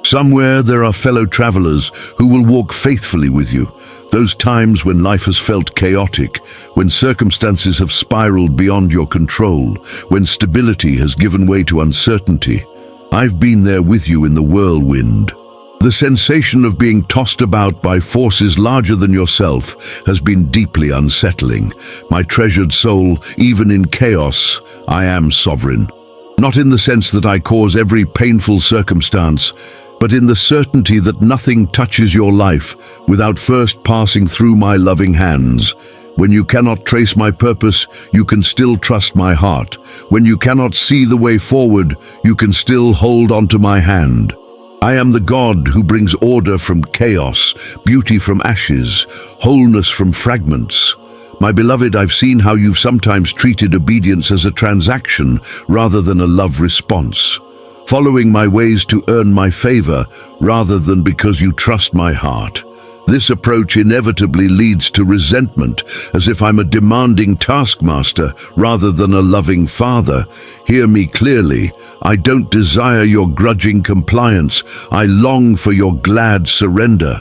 Somewhere there are fellow travelers who will walk faithfully with you. Those times when life has felt chaotic, when circumstances have spiraled beyond your control, when stability has given way to uncertainty. I've been there with you in the whirlwind. The sensation of being tossed about by forces larger than yourself has been deeply unsettling. My treasured soul, even in chaos, I am sovereign. Not in the sense that I cause every painful circumstance, but in the certainty that nothing touches your life without first passing through my loving hands. When you cannot trace my purpose, you can still trust my heart. When you cannot see the way forward, you can still hold onto my hand. I am the God who brings order from chaos, beauty from ashes, wholeness from fragments. My beloved, I've seen how you've sometimes treated obedience as a transaction rather than a love response. Following my ways to earn my favor rather than because you trust my heart. This approach inevitably leads to resentment, as if I'm a demanding taskmaster rather than a loving father. Hear me clearly. I don't desire your grudging compliance. I long for your glad surrender.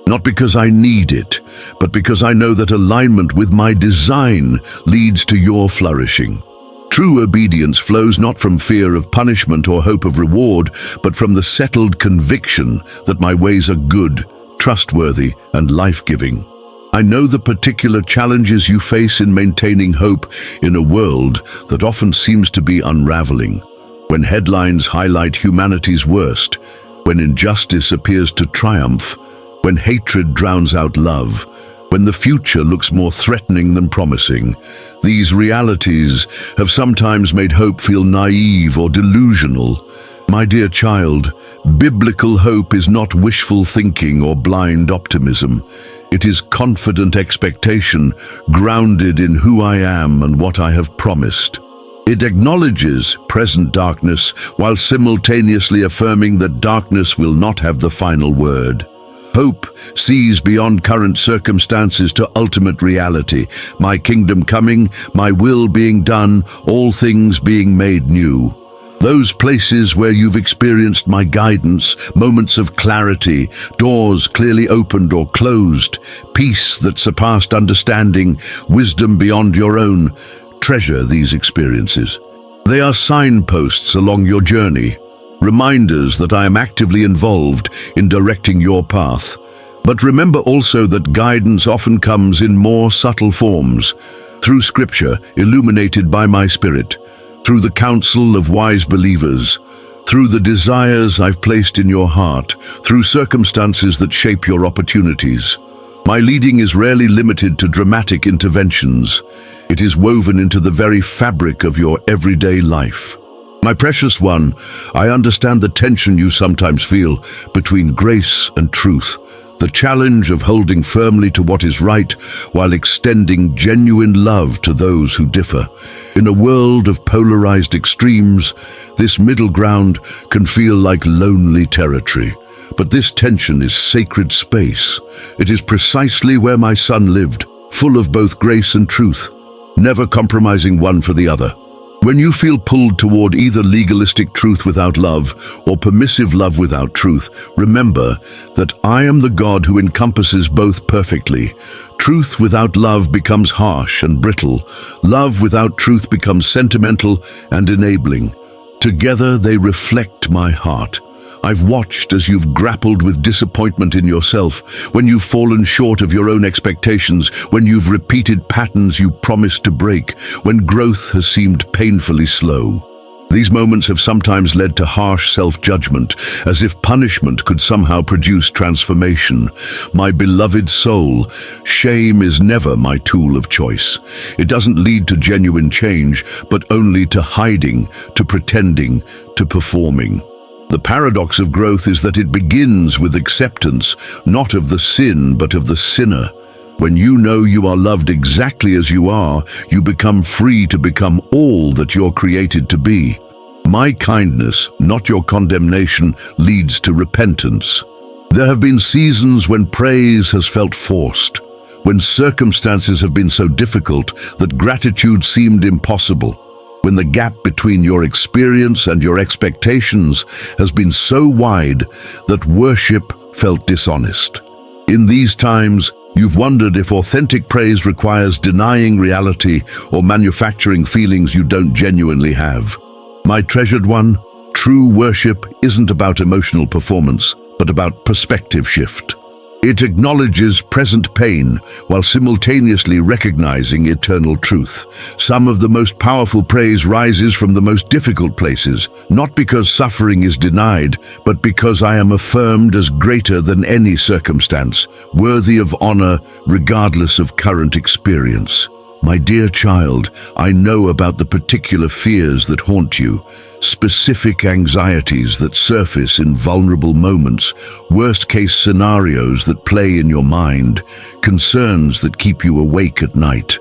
Not because I need it, but because I know that alignment with my design leads to your flourishing. True obedience flows not from fear of punishment or hope of reward, but from the settled conviction that my ways are good, trustworthy, and life-giving. I know the particular challenges you face in maintaining hope in a world that often seems to be unraveling. When headlines highlight humanity's worst, when injustice appears to triumph, when hatred drowns out love, when the future looks more threatening than promising, these realities have sometimes made hope feel naive or delusional. My dear child, biblical hope is not wishful thinking or blind optimism. It is confident expectation, grounded in who I am and what I have promised. It acknowledges present darkness while simultaneously affirming that darkness will not have the final word. Hope sees beyond current circumstances to ultimate reality, my kingdom coming, my will being done, all things being made new. Those places where you've experienced my guidance, moments of clarity, doors clearly opened or closed, peace that surpassed understanding, wisdom beyond your own, treasure these experiences. They are signposts along your journey, reminders that I am actively involved in directing your path. But remember also that guidance often comes in more subtle forms, through scripture illuminated by my Spirit, through the counsel of wise believers, through the desires I've placed in your heart, through circumstances that shape your opportunities. My leading is rarely limited to dramatic interventions. It is woven into the very fabric of your everyday life. My precious one, I understand the tension you sometimes feel between grace and truth, the challenge of holding firmly to what is right while extending genuine love to those who differ. In a world of polarized extremes, this middle ground can feel like lonely territory. But this tension is sacred space. It is precisely where my son lived, full of both grace and truth, never compromising one for the other. When you feel pulled toward either legalistic truth without love or permissive love without truth, remember that I am the God who encompasses both perfectly. Truth without love becomes harsh and brittle. Love without truth becomes sentimental and enabling. Together they reflect my heart. I've watched as you've grappled with disappointment in yourself, when you've fallen short of your own expectations, when you've repeated patterns you promised to break, when growth has seemed painfully slow. These moments have sometimes led to harsh self-judgment, as if punishment could somehow produce transformation. My beloved soul, shame is never my tool of choice. It doesn't lead to genuine change, but only to hiding, to pretending, to performing. The paradox of growth is that it begins with acceptance, not of the sin, but of the sinner. When you know you are loved exactly as you are, you become free to become all that you're created to be. My kindness, not your condemnation, leads to repentance. There have been seasons when praise has felt forced, when circumstances have been so difficult that gratitude seemed impossible, when the gap between your experience and your expectations has been so wide that worship felt dishonest. In these times, you've wondered if authentic praise requires denying reality or manufacturing feelings you don't genuinely have. My treasured one, true worship isn't about emotional performance, but about perspective shift. It acknowledges present pain while simultaneously recognizing eternal truth. Some of the most powerful praise rises from the most difficult places, not because suffering is denied, but because I am affirmed as greater than any circumstance, worthy of honor regardless of current experience. My dear child, I know about the particular fears that haunt you, specific anxieties that surface in vulnerable moments, worst-case scenarios that play in your mind, concerns that keep you awake at night.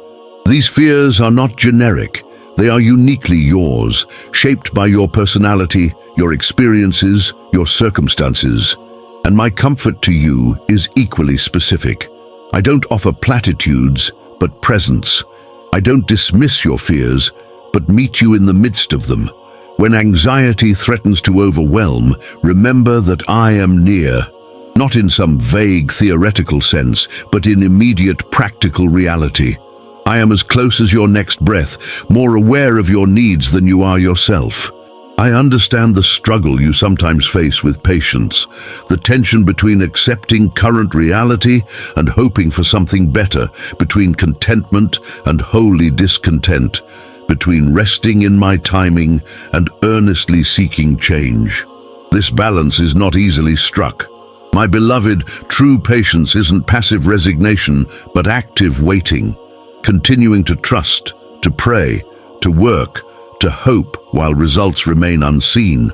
These fears are not generic. They are uniquely yours, shaped by your personality, your experiences, your circumstances. And my comfort to you is equally specific. I don't offer platitudes, but presence. I don't dismiss your fears, but meet you in the midst of them. When anxiety threatens to overwhelm, remember that I am near, not in some vague theoretical sense, but in immediate practical reality. I am as close as your next breath, more aware of your needs than you are yourself. I understand the struggle you sometimes face with patience, the tension between accepting current reality and hoping for something better, between contentment and holy discontent, between resting in my timing and earnestly seeking change. This balance is not easily struck. My beloved, true patience isn't passive resignation, but active waiting, continuing to trust, to pray, to work, to hope while results remain unseen.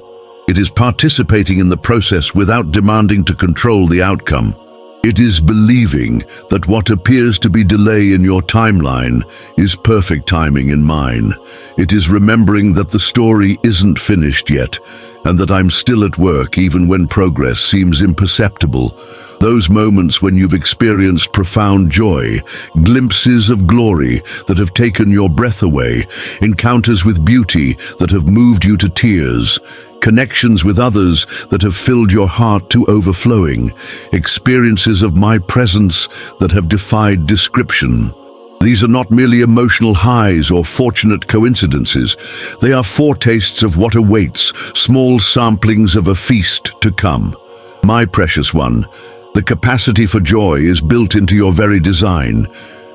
It is participating in the process without demanding to control the outcome. It is believing that what appears to be delay in your timeline is perfect timing in mine. It is remembering that the story isn't finished yet, and that I'm still at work even when progress seems imperceptible. Those moments when you've experienced profound joy, glimpses of glory that have taken your breath away, encounters with beauty that have moved you to tears, connections with others that have filled your heart to overflowing, experiences of my presence that have defied description. These are not merely emotional highs or fortunate coincidences. They are foretastes of what awaits, small samplings of a feast to come. My precious one, the capacity for joy is built into your very design.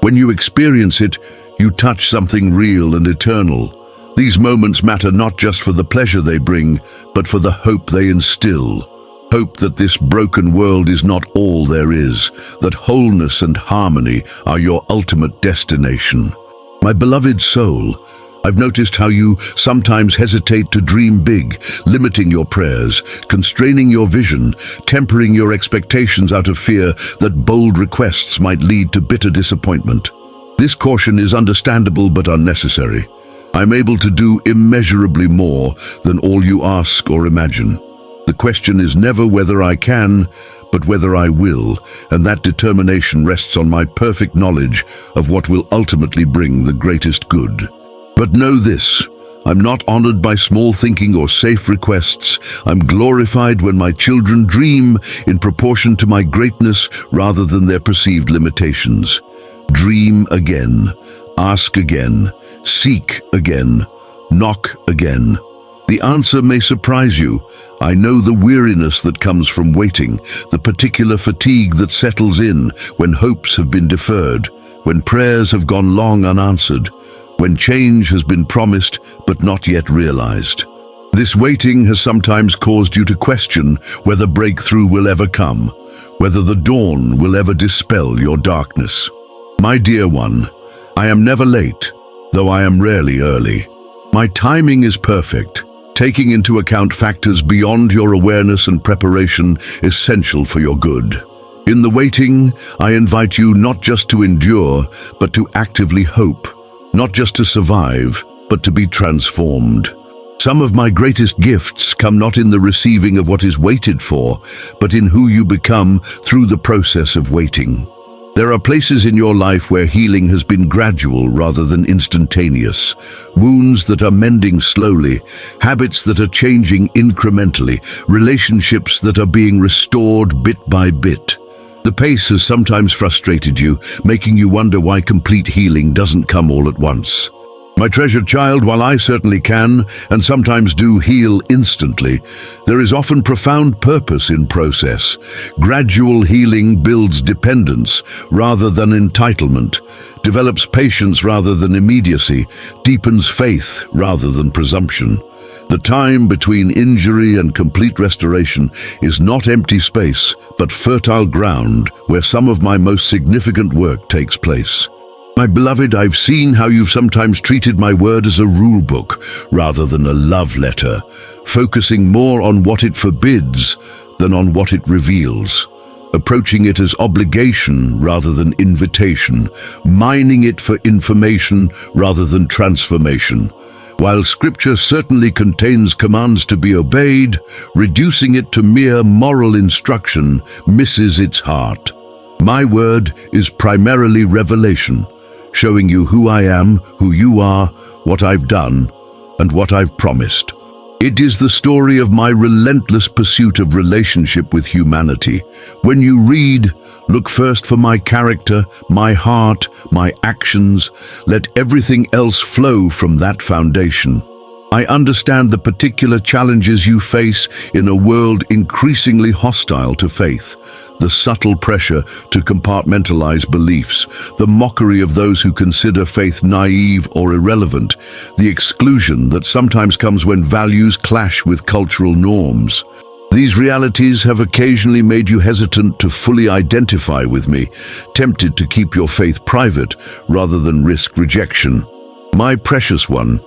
When you experience it, you touch something real and eternal. These moments matter not just for the pleasure they bring, but for the hope they instill. Hope that this broken world is not all there is, that wholeness and harmony are your ultimate destination. My beloved soul, I've noticed how you sometimes hesitate to dream big, limiting your prayers, constraining your vision, tempering your expectations out of fear that bold requests might lead to bitter disappointment. This caution is understandable but unnecessary. I'm able to do immeasurably more than all you ask or imagine. The question is never whether I can, but whether I will, and that determination rests on my perfect knowledge of what will ultimately bring the greatest good. But know this, I'm not honored by small thinking or safe requests. I'm glorified when my children dream in proportion to my greatness rather than their perceived limitations. Dream again, ask again, seek again, knock again. The answer may surprise you. I know the weariness that comes from waiting, the particular fatigue that settles in when hopes have been deferred, when prayers have gone long unanswered. when change has been promised but not yet realized. This waiting has sometimes caused you to question whether breakthrough will ever come, whether the dawn will ever dispel your darkness. My dear one, I am never late, though I am rarely early. My timing is perfect, taking into account factors beyond your awareness and preparation essential for your good. In the waiting, I invite you not just to endure, but to actively hope, not just to survive, but to be transformed. Some of my greatest gifts come not in the receiving of what is waited for, but in who you become through the process of waiting. There are places in your life where healing has been gradual rather than instantaneous, wounds that are mending slowly, habits that are changing incrementally, relationships that are being restored bit by bit. The pace has sometimes frustrated you, making you wonder why complete healing doesn't come all at once. My treasured child, while I certainly can, and sometimes do, heal instantly, there is often profound purpose in process. Gradual healing builds dependence rather than entitlement, develops patience rather than immediacy, deepens faith rather than presumption. The time between injury and complete restoration is not empty space, but fertile ground where some of my most significant work takes place. My beloved, I've seen how you've sometimes treated my word as a rule book rather than a love letter, focusing more on what it forbids than on what it reveals, approaching it as obligation rather than invitation, mining it for information rather than transformation. While Scripture certainly contains commands to be obeyed, reducing it to mere moral instruction misses its heart. My word is primarily revelation, showing you who I am, who you are, what I've done, and what I've promised. It is the story of my relentless pursuit of relationship with humanity. When you read, look first for my character, my heart, my actions. Let everything else flow from that foundation. I understand the particular challenges you face in a world increasingly hostile to faith. The subtle pressure to compartmentalize beliefs, the mockery of those who consider faith naive or irrelevant, the exclusion that sometimes comes when values clash with cultural norms. These realities have occasionally made you hesitant to fully identify with me, tempted to keep your faith private rather than risk rejection. My precious one,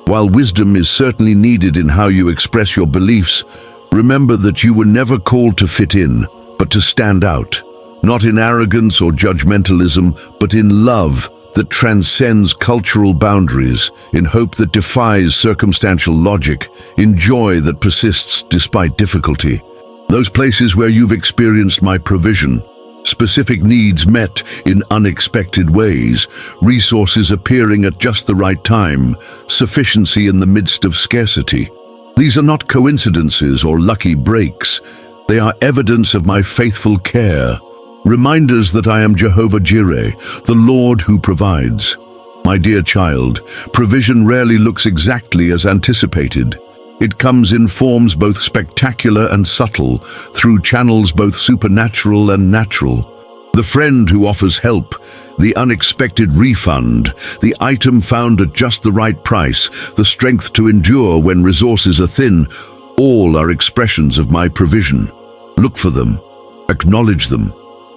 while wisdom is certainly needed in how you express your beliefs, remember that you were never called to fit in, but to stand out, not in arrogance or judgmentalism, but in love that transcends cultural boundaries, in hope that defies circumstantial logic, in joy that persists despite difficulty. Those places where you've experienced my provision, specific needs met in unexpected ways, resources appearing at just the right time, sufficiency in the midst of scarcity. These are not coincidences or lucky breaks. They are evidence of my faithful care, reminders that I am Jehovah Jireh, the Lord who provides. My dear child, provision rarely looks exactly as anticipated. It comes in forms both spectacular and subtle, through channels both supernatural and natural. The friend who offers help, the unexpected refund, the item found at just the right price, the strength to endure when resources are thin, all are expressions of my provision. Look for them, acknowledge them,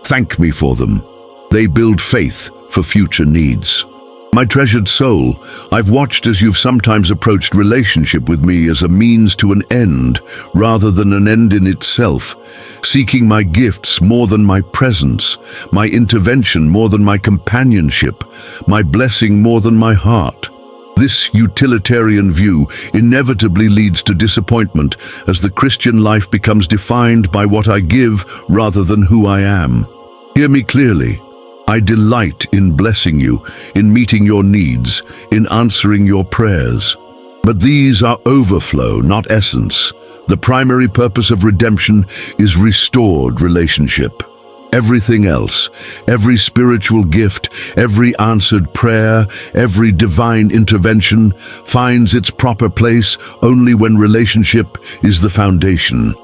thank me for them. They build faith for future needs. My treasured soul, I've watched as you've sometimes approached relationship with me as a means to an end, rather than an end in itself, seeking my gifts more than my presence, my intervention more than my companionship, my blessing more than my heart. This utilitarian view inevitably leads to disappointment as the Christian life becomes defined by what I give rather than who I am. Hear me clearly. I delight in blessing you, in meeting your needs, in answering your prayers. But these are overflow, not essence. The primary purpose of redemption is restored relationship. Everything else, every spiritual gift, every answered prayer, every divine intervention finds its proper place only when relationship is the foundation.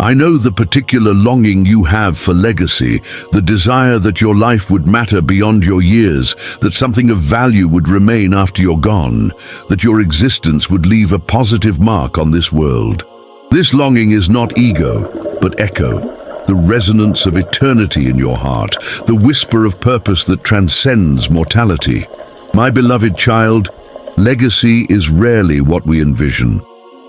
I know the particular longing you have for legacy, the desire that your life would matter beyond your years, that something of value would remain after you're gone, that your existence would leave a positive mark on this world. This longing is not ego, but echo, the resonance of eternity in your heart, the whisper of purpose that transcends mortality. My beloved child, legacy is rarely what we envision.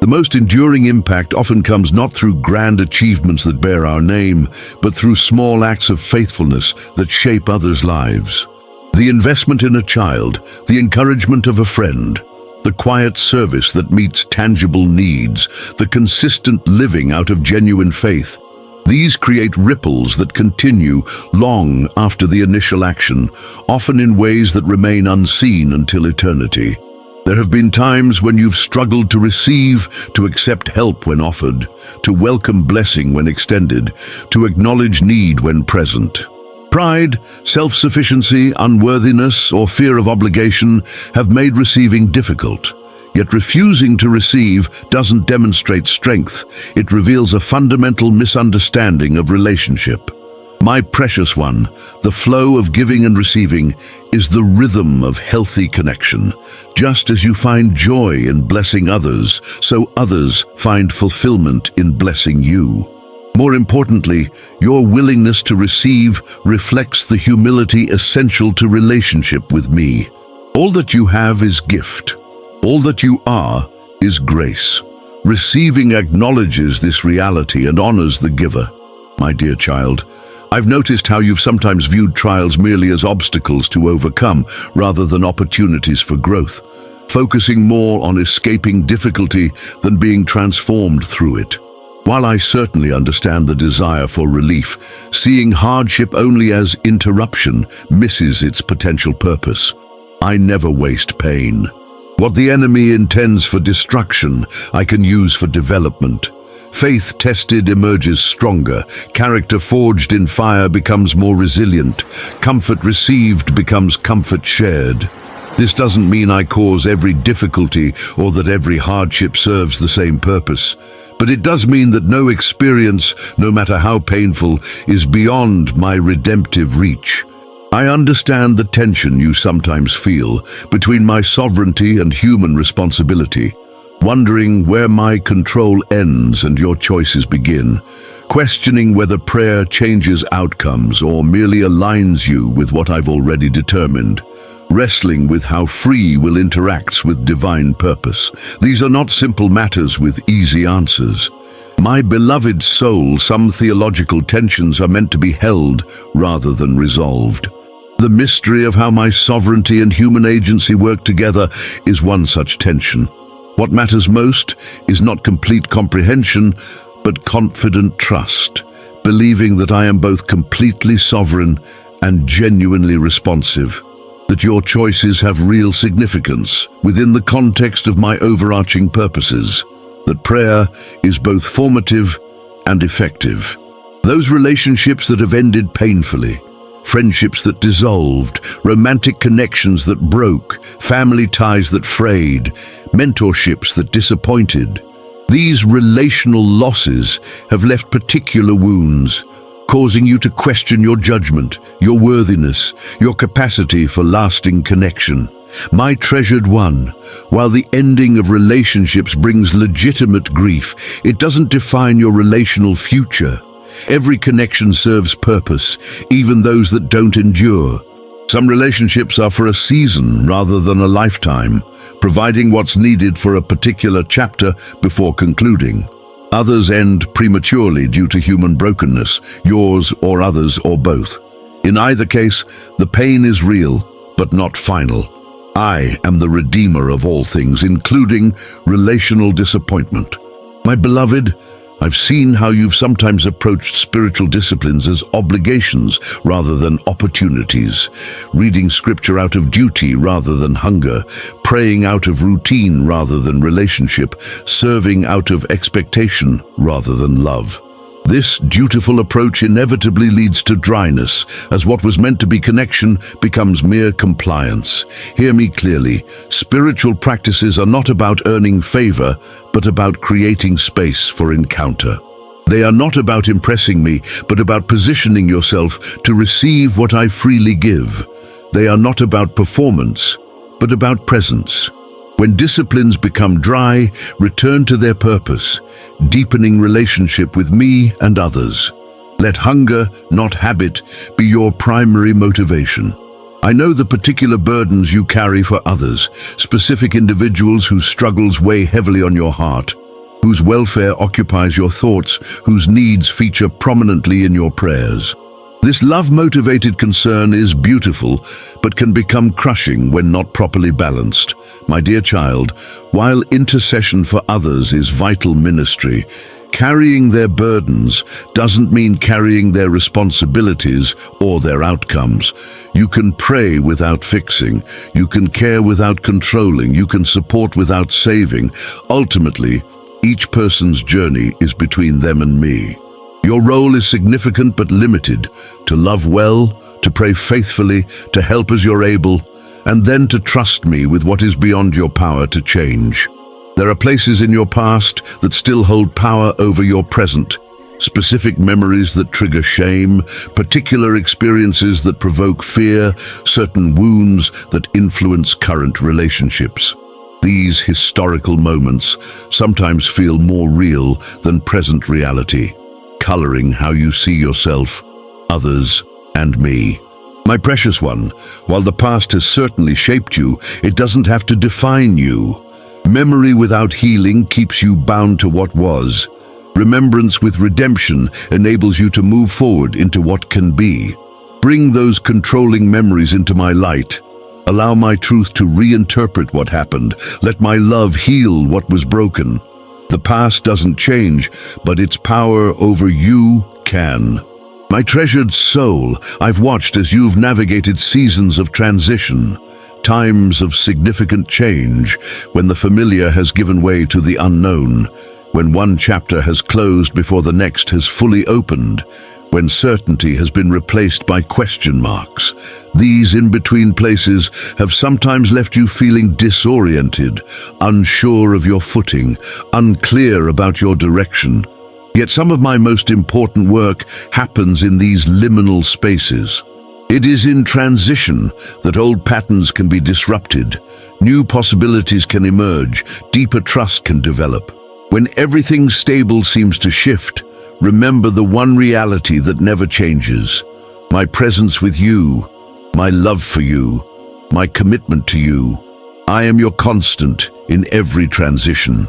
The most enduring impact often comes not through grand achievements that bear our name, but through small acts of faithfulness that shape others' lives. The investment in a child, the encouragement of a friend, the quiet service that meets tangible needs, the consistent living out of genuine faith. These create ripples that continue long after the initial action, often in ways that remain unseen until eternity. There have been times when you've struggled to receive, to accept help when offered, to welcome blessing when extended, to acknowledge need when present. Pride, self-sufficiency, unworthiness, or fear of obligation have made receiving difficult. Yet refusing to receive doesn't demonstrate strength. It reveals a fundamental misunderstanding of relationship. My precious one, the flow of giving and receiving is the rhythm of healthy connection. Just as you find joy in blessing others, so others find fulfillment in blessing you. More importantly, your willingness to receive reflects the humility essential to relationship with me. All that you have is gift. All that you are is grace. Receiving acknowledges this reality and honors the giver. My dear child, I've noticed how you've sometimes viewed trials merely as obstacles to overcome rather than opportunities for growth, focusing more on escaping difficulty than being transformed through it. While I certainly understand the desire for relief, seeing hardship only as interruption misses its potential purpose. I never waste pain. What the enemy intends for destruction, I can use for development. Faith tested emerges stronger, character forged in fire becomes more resilient, comfort received becomes comfort shared. This doesn't mean I cause every difficulty or that every hardship serves the same purpose, but it does mean that no experience, no matter how painful, is beyond my redemptive reach. I understand the tension you sometimes feel between my sovereignty and human responsibility, wondering where my control ends and your choices begin, questioning whether prayer changes outcomes or merely aligns you with what I've already determined, wrestling with how free will interacts with divine purpose. These are not simple matters with easy answers. My beloved soul, some theological tensions are meant to be held rather than resolved. The mystery of how my sovereignty and human agency work together is one such tension. What matters most is not complete comprehension, but confident trust, believing that I am both completely sovereign and genuinely responsive, that your choices have real significance within the context of my overarching purposes, that prayer is both formative and effective. Those relationships that have ended painfully, friendships that dissolved, romantic connections that broke, family ties that frayed, mentorships that disappointed. These relational losses have left particular wounds, causing you to question your judgment, your worthiness, your capacity for lasting connection. My treasured one, while the ending of relationships brings legitimate grief, it doesn't define your relational future. Every connection serves purpose, even those that don't endure. Some relationships are for a season rather than a lifetime, providing what's needed for a particular chapter before concluding. Others end prematurely due to human brokenness, yours or others or both. In either case, the pain is real, but not final. I am the redeemer of all things, including relational disappointment. My beloved, I've seen how you've sometimes approached spiritual disciplines as obligations rather than opportunities, reading scripture out of duty rather than hunger, praying out of routine rather than relationship, serving out of expectation rather than love. This dutiful approach inevitably leads to dryness, as what was meant to be connection becomes mere compliance. Hear me clearly. Spiritual practices are not about earning favor, but about creating space for encounter. They are not about impressing me, but about positioning yourself to receive what I freely give. They are not about performance, but about presence. When disciplines become dry, return to their purpose, deepening relationship with me and others. Let hunger, not habit, be your primary motivation. I know the particular burdens you carry for others, specific individuals whose struggles weigh heavily on your heart, whose welfare occupies your thoughts, whose needs feature prominently in your prayers. This love-motivated concern is beautiful, but can become crushing when not properly balanced. My dear child, while intercession for others is vital ministry, carrying their burdens doesn't mean carrying their responsibilities or their outcomes. You can pray without fixing. You can care without controlling. You can support without saving. Ultimately, each person's journey is between them and me. Your role is significant but limited: to love well, to pray faithfully, to help as you're able, and then to trust me with what is beyond your power to change. There are places in your past that still hold power over your present, specific memories that trigger shame, particular experiences that provoke fear, certain wounds that influence current relationships. These historical moments sometimes feel more real than present reality, coloring how you see yourself, others, and me. My precious one, while the past has certainly shaped you, it doesn't have to define you. Memory without healing keeps you bound to what was. Remembrance with redemption enables you to move forward into what can be. Bring those controlling memories into my light. Allow my truth to reinterpret what happened. Let my love heal what was broken. The past doesn't change, but its power over you can. My treasured soul, I've watched as you've navigated seasons of transition, times of significant change, when the familiar has given way to the unknown, when one chapter has closed before the next has fully opened, when certainty has been replaced by question marks. These in-between places have sometimes left you feeling disoriented, unsure of your footing, unclear about your direction. Yet some of my most important work happens in these liminal spaces. It is in transition that old patterns can be disrupted, new possibilities can emerge, deeper trust can develop. When everything stable seems to shift, remember the one reality that never changes: my presence with you, my love for you, my commitment to you. I am your constant in every transition.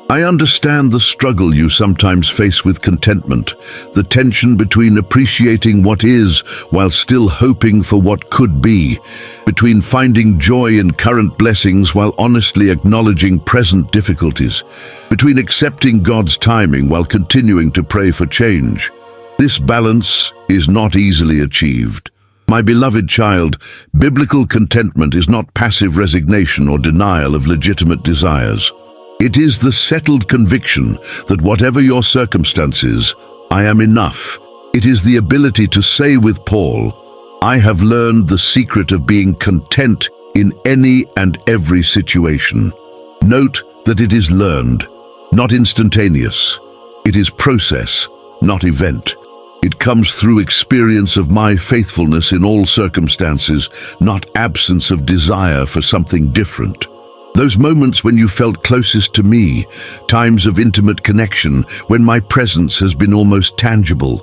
I understand the struggle you sometimes face with contentment, the tension between appreciating what is while still hoping for what could be, between finding joy in current blessings while honestly acknowledging present difficulties, between accepting God's timing while continuing to pray for change. This balance is not easily achieved. My beloved child, biblical contentment is not passive resignation or denial of legitimate desires. It is the settled conviction that whatever your circumstances, I am enough. It is the ability to say with Paul, I have learned the secret of being content in any and every situation. Note that it is learned, not instantaneous. It is process, not event. It comes through experience of my faithfulness in all circumstances, not absence of desire for something different. Those moments when you felt closest to me, times of intimate connection, when my presence has been almost tangible,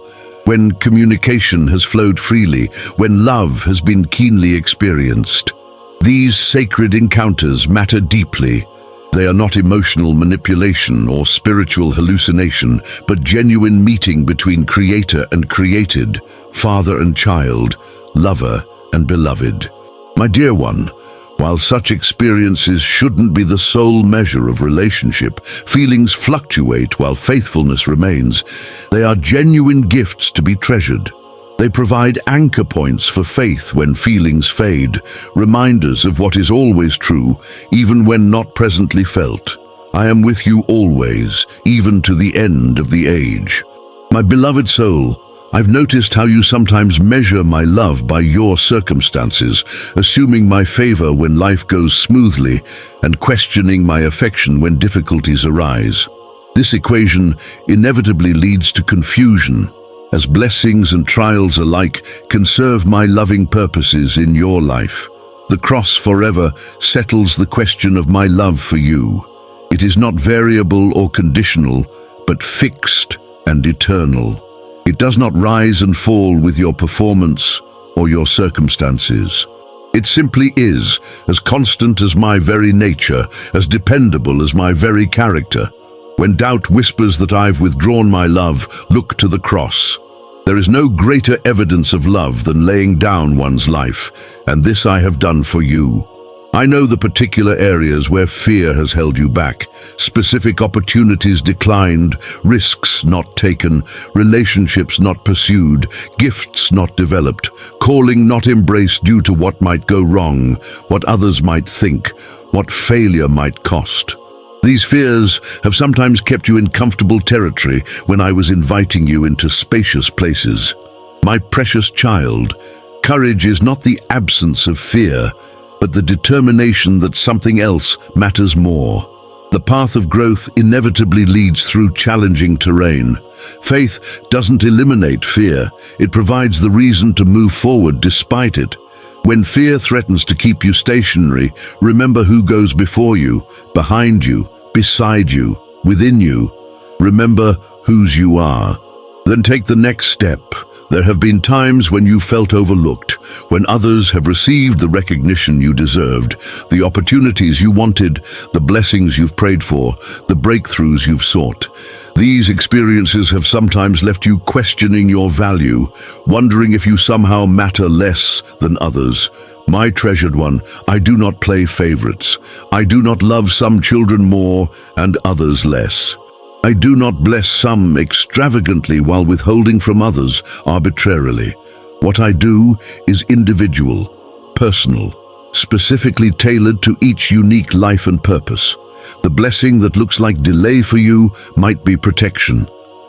when communication has flowed freely, when love has been keenly experienced. These sacred encounters matter deeply. They are not emotional manipulation or spiritual hallucination, but genuine meeting between creator and created, father and child, lover and beloved. My dear one, while such experiences shouldn't be the sole measure of relationship, feelings fluctuate while faithfulness remains. They are genuine gifts to be treasured. They provide anchor points for faith when feelings fade, reminders of what is always true, even when not presently felt. I am with you always, even to the end of the age. My beloved soul, I've noticed how you sometimes measure my love by your circumstances, assuming my favor when life goes smoothly and questioning my affection when difficulties arise. This equation inevitably leads to confusion, as blessings and trials alike can serve my loving purposes in your life. The cross forever settles the question of my love for you. It is not variable or conditional, but fixed and eternal. It does not rise and fall with your performance or your circumstances. It simply is, as constant as my very nature, as dependable as my very character. When doubt whispers that I've withdrawn my love, look to the cross. There is no greater evidence of love than laying down one's life, and this I have done for you. I know the particular areas where fear has held you back, specific opportunities declined, risks not taken, relationships not pursued, gifts not developed, calling not embraced due to what might go wrong, what others might think, what failure might cost. These fears have sometimes kept you in comfortable territory when I was inviting you into spacious places. My precious child, courage is not the absence of fear, but the determination that something else matters more. The path of growth inevitably leads through challenging terrain. Faith doesn't eliminate fear, it provides the reason to move forward despite it. When fear threatens to keep you stationary, remember who goes before you, behind you, beside you, within you. Remember whose you are. Then take the next step. There have been times when you felt overlooked, when others have received the recognition you deserved, the opportunities you wanted, the blessings you've prayed for, the breakthroughs you've sought. These experiences have sometimes left you questioning your value, wondering if you somehow matter less than others. My treasured one, I do not play favorites. I do not love some children more and others less. I do not bless some extravagantly while withholding from others arbitrarily. What I do is individual, personal, specifically tailored to each unique life and purpose. The blessing that looks like delay for you might be protection.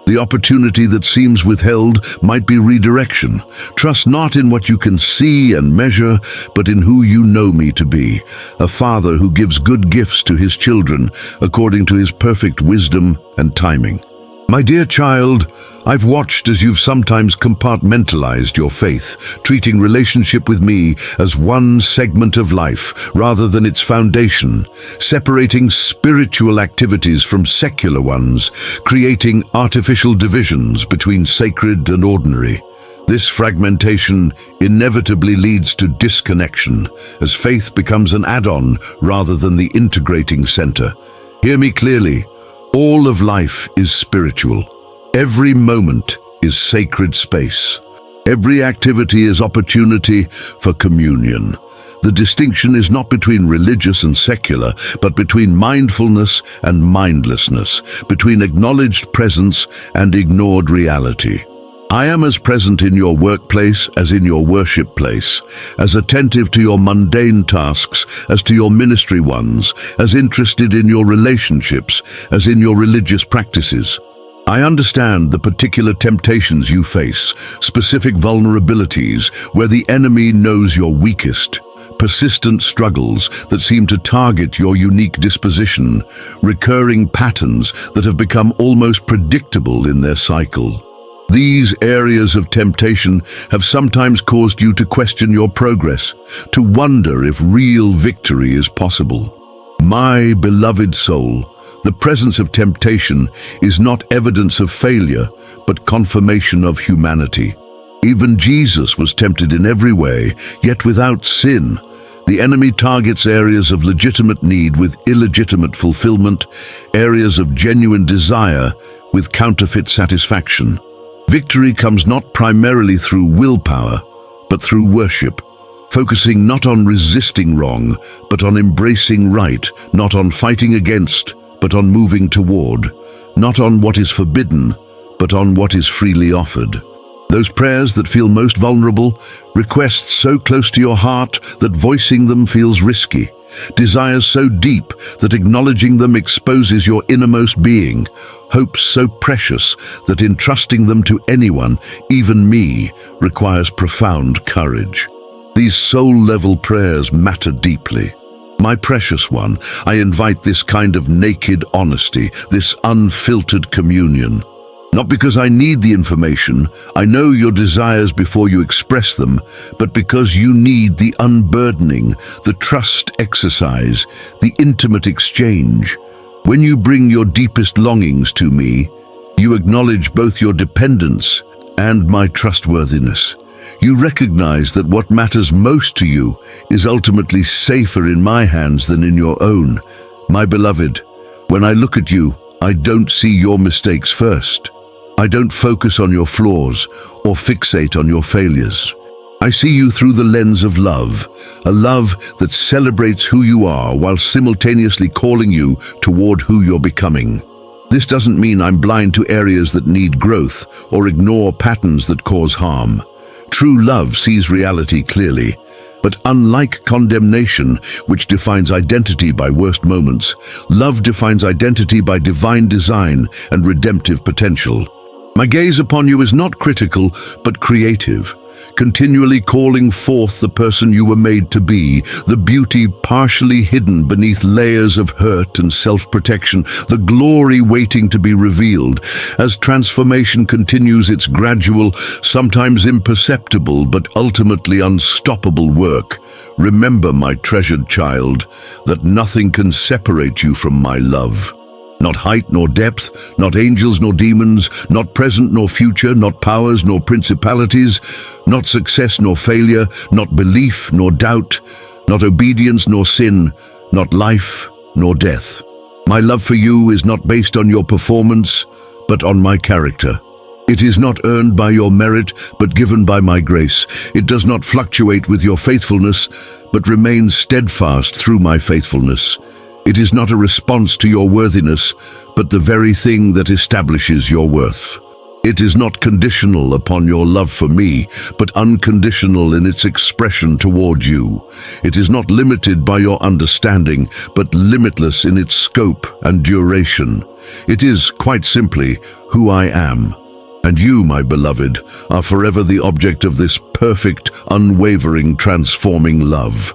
The opportunity that seems withheld might be redirection. Trust not in what you can see and measure, but in who you know me to be, a father who gives good gifts to his children according to his perfect wisdom and timing. My dear child, I've watched as you've sometimes compartmentalized your faith, treating relationship with me as one segment of life rather than its foundation, separating spiritual activities from secular ones, creating artificial divisions between sacred and ordinary. This fragmentation inevitably leads to disconnection, as faith becomes an add-on rather than the integrating center. Hear me clearly. All of life is spiritual. Every moment is sacred space. Every activity is opportunity for communion. The distinction is not between religious and secular, but between mindfulness and mindlessness, between acknowledged presence and ignored reality. I am as present in your workplace as in your worship place, as attentive to your mundane tasks as to your ministry ones, as interested in your relationships as in your religious practices. I understand the particular temptations you face, specific vulnerabilities where the enemy knows you're weakest, persistent struggles that seem to target your unique disposition, recurring patterns that have become almost predictable in their cycle. These areas of temptation have sometimes caused you to question your progress, to wonder if real victory is possible. My beloved soul, the presence of temptation is not evidence of failure, but confirmation of humanity. Even Jesus was tempted in every way, yet without sin. The enemy targets areas of legitimate need with illegitimate fulfillment, areas of genuine desire with counterfeit satisfaction. Victory comes not primarily through willpower, but through worship, focusing not on resisting wrong, but on embracing right, not on fighting against, but on moving toward, not on what is forbidden, but on what is freely offered. Those prayers that feel most vulnerable, requests so close to your heart that voicing them feels risky, desires so deep that acknowledging them exposes your innermost being, hopes so precious that entrusting them to anyone, even me, requires profound courage. These soul-level prayers matter deeply. My precious one, I invite this kind of naked honesty, this unfiltered communion. Not because I need the information, I know your desires before you express them, but because you need the unburdening, the trust exercise, the intimate exchange. When you bring your deepest longings to me, you acknowledge both your dependence and my trustworthiness. You recognize that what matters most to you is ultimately safer in my hands than in your own. My beloved, when I look at you, I don't see your mistakes first. I don't focus on your flaws or fixate on your failures. I see you through the lens of love, a love that celebrates who you are while simultaneously calling you toward who you're becoming. This doesn't mean I'm blind to areas that need growth or ignore patterns that cause harm. True love sees reality clearly. But unlike condemnation, which defines identity by worst moments, love defines identity by divine design and redemptive potential. My gaze upon you is not critical, but creative, continually calling forth the person you were made to be, the beauty partially hidden beneath layers of hurt and self-protection, the glory waiting to be revealed. As transformation continues its gradual, sometimes imperceptible, but ultimately unstoppable work, remember, my treasured child, that nothing can separate you from my love. Not height nor depth, not angels nor demons, not present nor future, not powers nor principalities, not success nor failure, not belief nor doubt, not obedience nor sin, not life nor death. My love for you is not based on your performance, but on my character. It is not earned by your merit, but given by my grace. It does not fluctuate with your faithfulness, but remains steadfast through my faithfulness. It is not a response to your worthiness, but the very thing that establishes your worth. It is not conditional upon your love for me, but unconditional in its expression toward you. It is not limited by your understanding, but limitless in its scope and duration. It is, quite simply, who I am. And you, my beloved, are forever the object of this perfect, unwavering, transforming love.